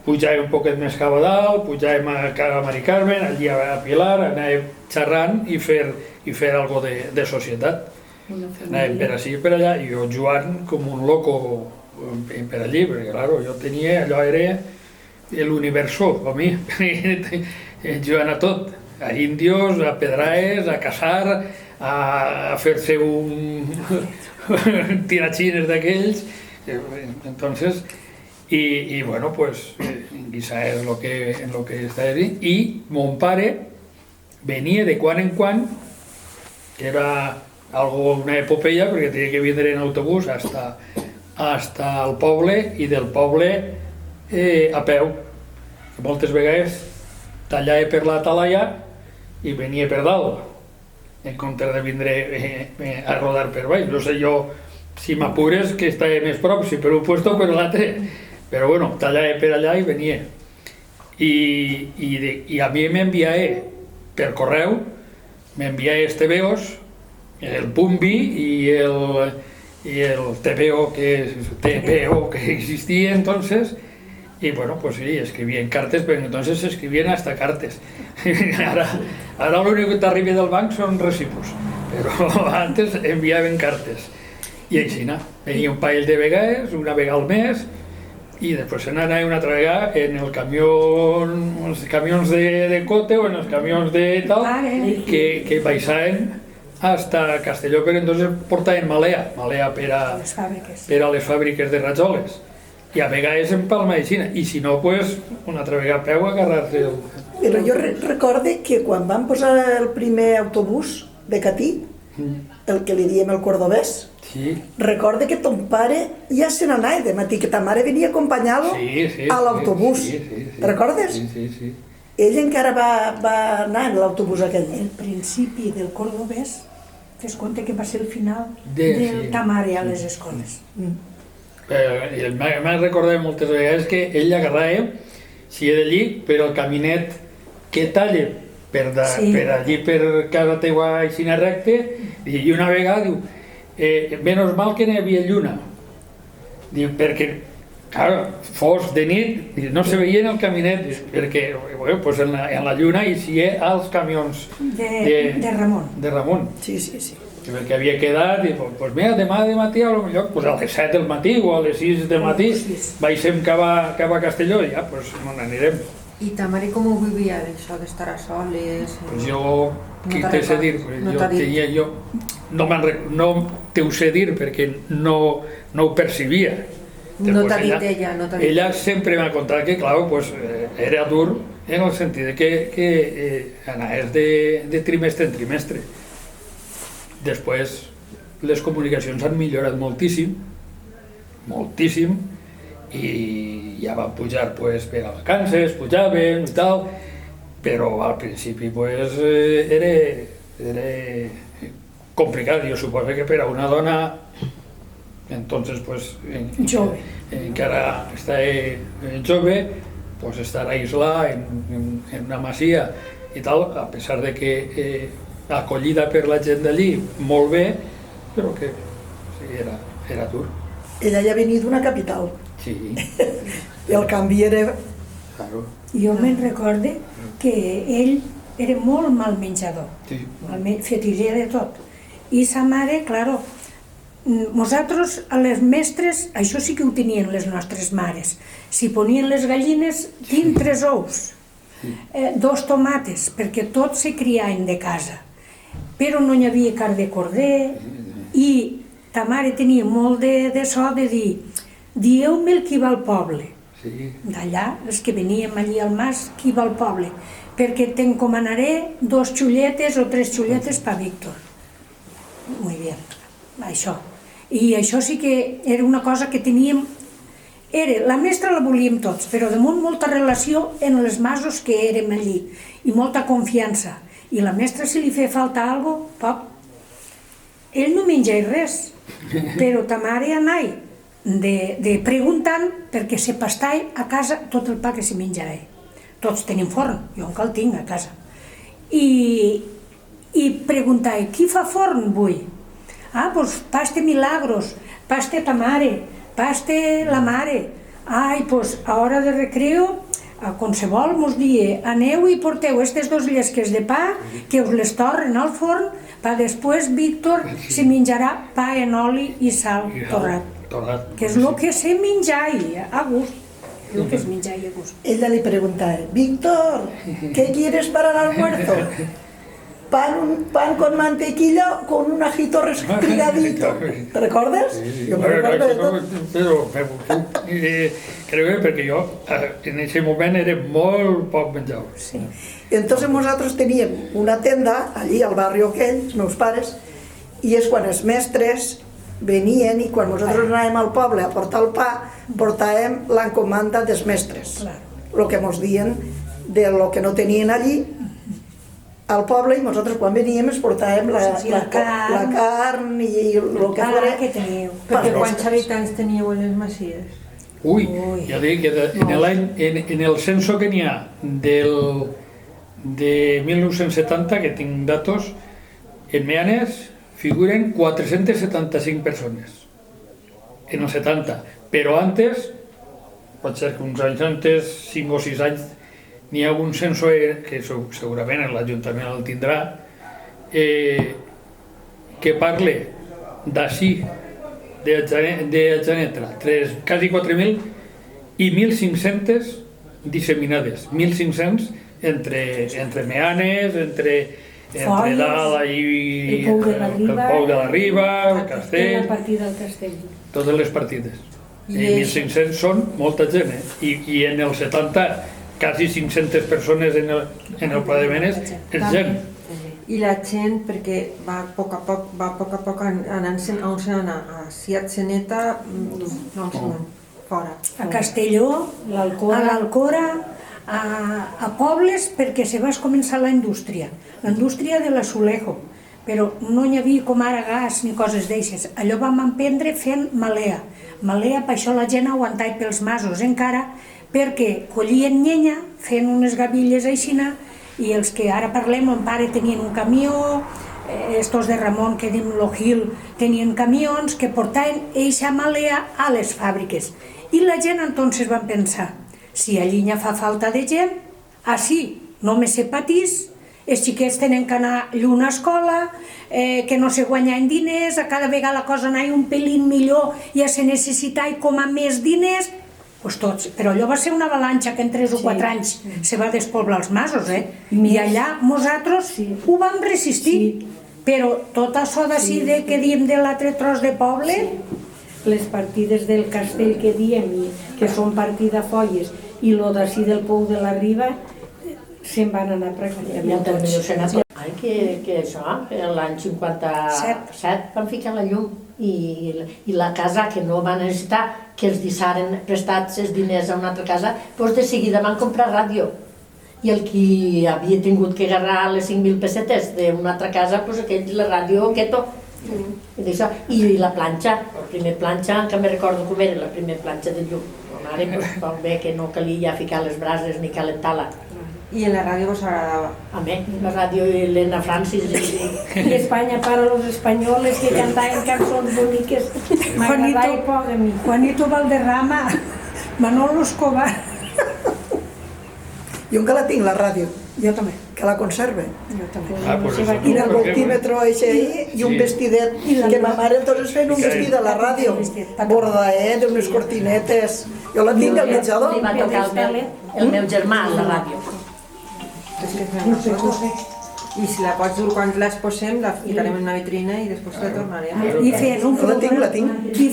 pujàvem un poquet més cap a dalt, pujàvem a Mari Carmen, allí a Pilar, anàvem xerrant i fer algo de societat. Anàvem per ací i per allà, i jo jugant com un loco per allí, perquè claro, jo tenia, allò era l'universo per mi. jugant a tot, a índios, a pedraes, a caçar, a fer-se un tirachines d'aquells. Entonces, y bueno, pues quizá es lo que está ahí. Y mon pare venia de quan en quan, que era una epopeia, perquè tenia que vindre en autobús hasta el poble, i del poble a peu. Moltes vegades tallava per la Talaia i venia per dalt, en comptes de vindre a rodar per baix. No sé jo, si m'apures, que estava més prop, si per un puesto o per l'altre, però bueno, tallava per allà i venia. I a mi m'enviava per correu, m'enviava els TVOs, el Pumbi i el TVO que existia entonces, y bueno, pues sí, escribien cartes, pero entonces se escribien hasta cartes. Ahora lo único que t'arriba del banc són recibos, però antes enviaven cartes. I així, venia un parell de vegades, una vegada al mes, i després se n'anava una altra vegada en el camió, els camions de cote o en els camions de tal, que baixaven hasta Castelló, però entonces portaven malea per a les fàbriques de rajoles. I a vegades en Palma de Xina, i si no, pues, una altra vegada a peu a agarrar-se el...
Però jo recorde que quan van posar el primer autobús de Catí, el que li diem el cordobès, recorde que ton pare ja se n'anava de matí, que ta mare venia a acompanyar-lo a l'autobús. Recordes?
Sí.
Ell encara va anar en l'autobús aquell.
El principi del cordobès, fes compte que va ser el final del ta mare a les escoles.
M'he recordat moltes vegades que ell agarrava, si era allí, per el caminet que talla per allí per casa teua aixina recte, i una vegada diu, menos mal que n'hi havia lluna, diu, perquè clar, fos de nit, no se veia en el caminet, perquè bueno, pues en la lluna hi havia els camions
de Ramon.
De Ramon.
Sí.
Perquè havia quedat, i pues mira, demà de matí, a les 7 del matí o a les 6 del matí, baixem cap a Castelló i ja, pues n'anirem.
I ta mare com ho vivia, això d'estar a soles?
Pues jo, què t'he de dir? Jo no t'ho sé dir perquè no ho percibia.
No t'ha dit ella, no t'ha dit.
Ella sempre m'ha contat que, clar, pues, era dur en el sentit que anaves de trimestre en trimestre. Després, les comunicacions han millorat moltíssim, i ja van pujar pues, per a vacances, pujaven i tal, però al principi pues, era complicat. Jo suposo que per a una dona, entonces, pues,
jove,
encara està jove, pues, estar aislada en una masia i tal, a pesar de que acollida per la gent d'allí, molt bé, però que sí, era dur.
Ella ja venia d'una capital.
Sí.
I el canvi era...
Claro.
Jo me'n recorde que ell era molt mal menjador, fetiller de tot. I sa mare, claro, nosaltres, a les mestres, això sí que ho tenien les nostres mares. Si ponien les gallines, tinc 3 ous, 2 tomates, perquè tots se criaven de casa. Però no hi havia carn de corder i ta mare tenia molt de so de dir dieu-me el qui va al poble. D'allà, els que veníem allí al mas, qui va al poble, perquè t'encomanaré 2 xulletes o 3 xulletes per Víctor. Muy bien, això. I això sí que era una cosa que teníem, la mestra la volíem tots, però damunt molta relació en els masos que érem allí i molta confiança. I la mestra, si li feia falta alguna cosa, poc. Ell no menjava res, però ta mare anava de preguntant perquè se pastava a casa tot el pa que se menjava. Tots tenim forn, jo encara el tinc a casa. I preguntava, qui fa forn avui? Ah, doncs paste Milagros, paste ta mare, paste la mare. Ai, doncs a hora de recreo, a qualsevol mos dia, aneu i porteu aquestes 2 llesques de pa, que us les torren al forn, per després Víctor se menjarà pa en oli i sal torrat. Que és el que se menja a gust. el que es menjava a gust.
Ella li preguntava, Víctor, ¿qué quieres para el almuerzo? Pan con mantequilla con un ajito respiradito. ¿Te recordes?
Sí.
Jo me recordo de tot.
Però crec perquè jo en aquest moment era molt poc menjador.
Sí. Entonces nosaltres teníem una tenda allí al barri aquell, els meus pares, i és quan els mestres venien i quan nosaltres anàvem al poble a portar el pa, portàvem l'encomanda dels mestres. El que ens diuen de lo que no tenien allí al poble, i nosaltres quan veníem es portàvem la carn i el que fos.
Perquè quants habitants teníeu en les masies?
Ui, ja dic que en el censo que n'hi ha de 1970, que tinc datos, en Meanes figuren 475 persones, en el 70, però antes, pot ser que uns anys antes, 5 o 6 anys, n'hi ha un censo que segurament l'Ajuntament el tindrà, que parla d'ací, de Genetra, quasi 4.000 i 1.500 disseminades, 1.500 entre Meanes, entre Dalt i el Pou de la Riba, el Castell,
la partida del Castell.
totes les partides. I 1.500 són molta gent, i en el 70 quasi 500 persones en el Pla de Menes és gent.
I la gent, perquè va a poc a poc anant-se'n, on se n'anà? A Siat-Seneta, no se n'anà, fora.
A Castelló, a l'Alcora, a pobles, perquè se va començar la indústria de l'Azulejo, però no hi havia com ara gas ni coses d'eixes. Allò vam emprendre fent malea. Malea, per això la gent aguantava pels masos encara, perquè collien llenya fent unes gavilles aixina, i els que ara parlem, mon pare tenien un camió, estos de Ramon que dim l'Ojil tenien camions que portaven eixa malea a les fàbriques. I la gent entonces van pensar, si allí n'hi fa falta de gent, així només se patís, els xiquets tenen que anar lluny a escola, que no se guanyen diners, a cada vegada la cosa anava un pelín millor, ja se necessitava com a més diners, doncs tots. Però allò va ser una avalanxa que en 3 o 4 anys se va despoblar els masos, i allà nosaltres ho vam resistir. Però tot això d'ací que diem de l'altre tros de poble,
Les partides del Castell que diem, que són partida folles, i lo d'ací del Pou de la Riba, se'n van anar pràcticament tots.
Ai, que això, l'any 57 van ficar la llum i la casa que no va necessitar que els deixaren prestats els diners a una altra casa, doncs de seguida van comprar ràdio. I el qui havia tingut que agarrar les 5.000 pessetes d'una altra casa, doncs aquell la ràdio quieto. I la planxa, la primera planxa, que me recordo com era la primera planxa de llum. Ma mare pot bé que no calia ficar les brases ni calentar-la.
I en la ràdio vos agradava?
A mi, la ràdio Elena Francis.
I Espanya para los españoles, que cantaven cançons boniques. M'agradava i poc a mi.
Juanito Valderrama, Manolo Escobar.
Jo encara la tinc, la ràdio,
Jo també.
que la conserve.
I
I el voltímetro així i un vestidet, que ma mare entonces feien un vestit a la ràdio, bordaet, unes cortinetes. Jo la tinc al menjador.
Li va tocar el meu germà a la ràdio.
I si la pots dur quan l'exposem, la ficarem en una vitrina i després la tornarem.
I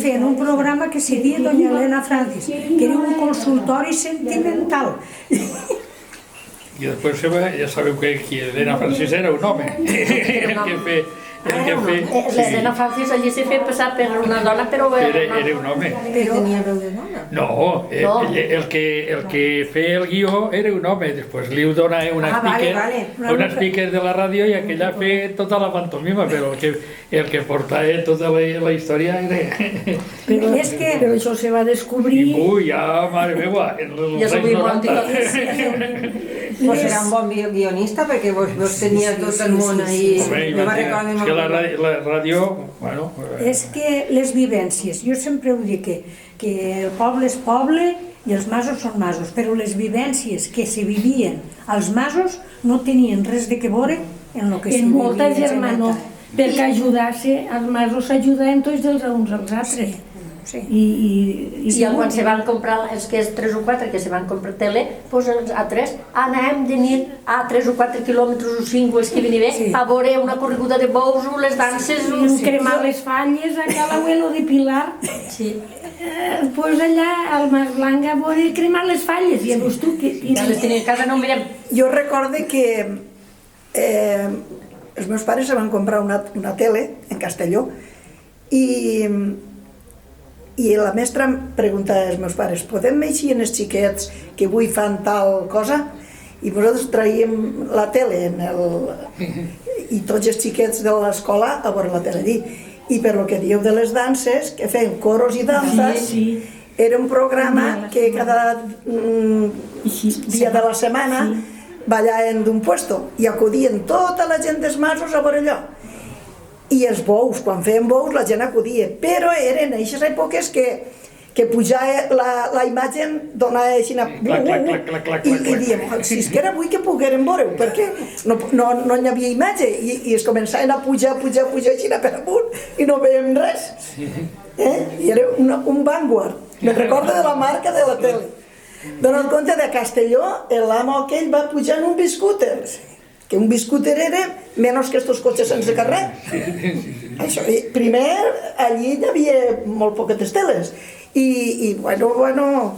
feien un programa que se dia Doña Elena Francis, que era un consultori sentimental.
I després ja sabeu que Elena Francis era un home.
L'Elena Francis allí s'ha fet passar per una dona, però
Era un home.
Però tenia veu de dona.
No, el que feia el guió era un home. Després li dona un speaker de la ràdio i aquella feia tota la pantomima, però el que portava tota la història era...
Però això se va descobrir...
Ui, ja, mare meva, en els anys 90.
Vos era un bon guionista perquè vos tenia tot el món ahí. Jo me'n recordo
és que la ràdio, bueno...
És que les vivències, jo sempre ho dic, que el poble és poble i els masos són masos, però les vivències que se vivien als masos no tenien res de que veure en el que se vivia.
En molta germanor, perquè ajudar-se, els masos s'ajudaven tots els uns als altres.
sí.
I
quan se van comprar, els que és 3 o 4 que se van comprar tele, doncs els altres anàvem de nit a 3 o 4 quilòmetres o 5 els que venia bé, a veure una correguda de bous o les danses.
Cremar les falles a l'abuelo de Pilar.
Sí.
Pues allà al Mas Blanc a veure cremar les falles. I llavors tu que...
Ja les tenia a casa, no ho mirem.
Jo recorde que els meus pares se van comprar una tele en Castelló i la mestra em pregunta als meus pares: podem eixir en els xiquets que avui fan tal cosa? I nosaltres traiem la tele i tots els xiquets de l'escola a veure la tele allí. I per lo que dieu de les danses, que feien coros i danses, era un programa que cada dia de la setmana ballaven d'un puesto i acudien tota la gent dels masos a veure allò. I els bous, quan feien bous la gent acudia, però eren en aquestes èpoques que pujava la imatge, donava així i diem, si és que era avui que poguérem veure-ho, perquè no hi havia imatge i es començaven a pujar així per amunt i no veiem res. I era un Vanguard, me'n recordo de la marca de la tele. Donant compte de Castelló, l'amo aquell va pujar en un biscúter, que un biscúter era menys que estos cotxes sense carrer. Primer, allí hi havia molt poquetes teles. I bueno...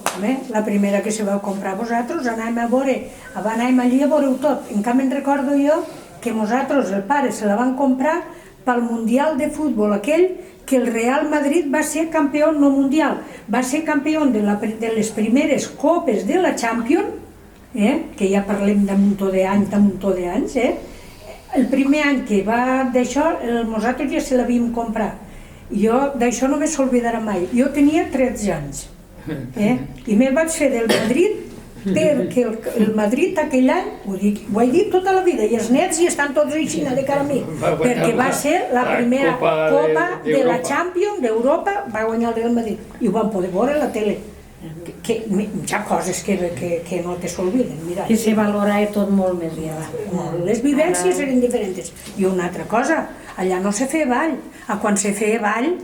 La primera que se vau comprar vosaltres, anàvem allí a veure-ho tot. En canvi, recordo jo que nosaltres, el pare, se la van comprar pel Mundial de Futbol aquell, que el Real Madrid va ser campió no mundial, va ser campió de les primeres copes de la Champions, que ja parlem d'un muntó d'anys, el primer any que va d'això, nosaltres ja se l'havíem comprat. Jo d'això no me s'oblidarà mai. Jo tenia 13 anys i me'l vaig fer del Madrid perquè el Madrid aquell any, ho he dit tota la vida, i els nets hi estan tots així de cara a mi, perquè va ser la primera Copa de la Champions d'Europa, va guanyar el Real Madrid i ho vam poder veure a la tele. Hi ha coses que no te s'olviden, mira.
Que se valorava tot molt més ja.
Les vivències eren diferents. I una altra cosa, allà no se feia ball. Quan se feia ball,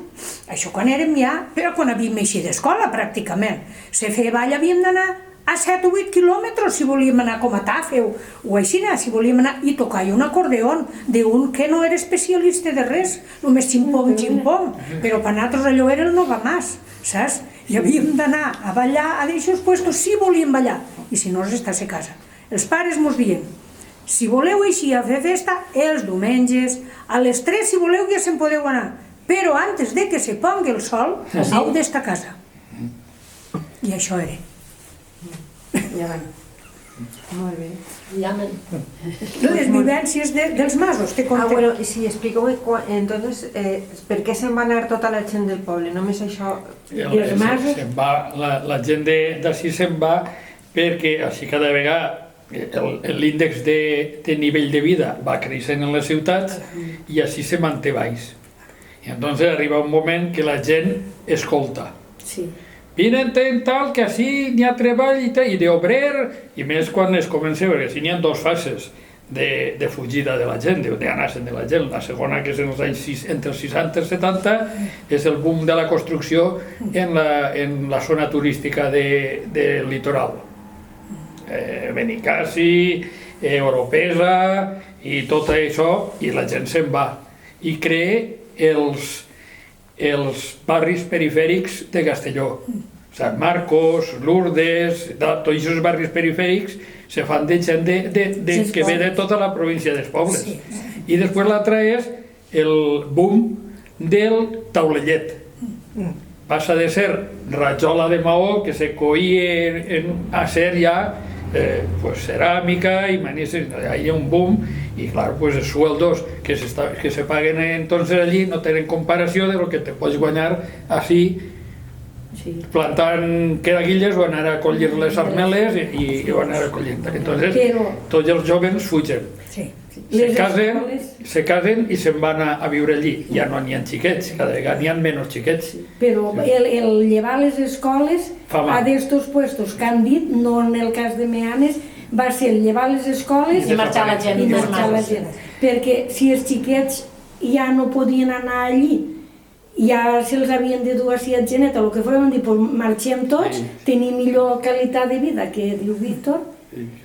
això quan érem ja, però quan havíem eixit d'escola pràcticament, se feia ball havíem d'anar a 7 o 8 quilòmetres si volíem anar com a Tafe o així, si volíem anar i tocar un acordeón d'un que no era especialista de res, només ximpom, però per nosaltres allò era el no va más, saps? I havíem d'anar a ballar a d'aixòs puestos si volíem ballar, i si no, estàs a casa. Els pares mos diuen: si voleu eixir a fer festa, els diumenges, a les 3 si voleu ja se'n podeu anar, però antes de que se pongui el sol, heu d'estar a casa. I això era.
Molt bé.
Les vivències dels masos, te conté.
Bueno, i sí, explica-me, entonces, per què se'n va anar tota la gent del poble? Només això...
La gent d'ací se'n va perquè així cada vegada l'índex de nivell de vida va creixent en les ciutats i així se manté baix. I entonces arriba un moment que la gent escolta.
Sí.
Vinen tal, que així n'hi ha treball i d'obrer, i més quan es comença a veure, si n'hi ha dues fases de fugida de la gent, d'anar-se'n de la gent. La segona, que és en els anys entre els 60 i els 70, és el boom de la construcció en la zona turística del litoral. Benicàssim, Oropesa i tot això, i la gent se'n va. I crea els barris perifèrics de Castelló. Sant Marcos, Lourdes, tots aquests barris perifèrics se fan de gent que ve de tota la província dels pobles. I després l'altra és el boom del taulellet. Passa de ser rajola de maó que se coïa a ser ja ceràmica i manises. Hi ha un boom i clar, els sueldos que se paguen entonces allí no tenen comparació de lo que te pots guanyar així plantant quedaguilles o anar a collir les armeles i anar a collir. Entonces tots els joves fugen. Se casen i se'n van a viure allí. Ja no n'hi ha xiquets, cada vegada n'hi ha menys xiquets.
Però el llevar les escoles a d'estos puestos que han dit, no en el cas de Meanes, va ser el llevar les escoles
i marxar la gent.
Perquè si els xiquets ja no podien anar allí ja se'ls havien de dur a Geneta, el que farem dir, pues marxem tots, tenim millor qualitat de vida, que diu Víctor,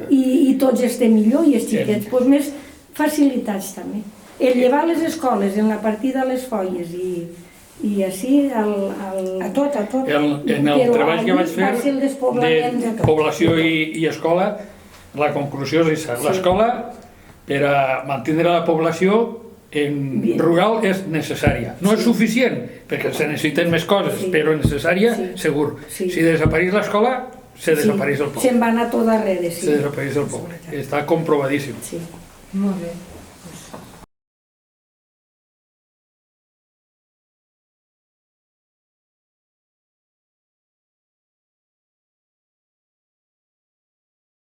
i tots estem millor, i els xiquets, pues més facilitats també. El llevar les escoles en la partida de les folles i així
A tot.
En el treball que vaig fer de població i escola, la conclusió és aquesta. L'escola, per a mantenir la població rural, és necessària. No és suficient, perquè se necessiten més coses, però necessària, segur. Si desapareix l'escola, se desapareix el poble.
Se'n va anar tot darrere, sí.
Se desapareix el poble. Està comprovadíssim.
Sí.
Molt bé.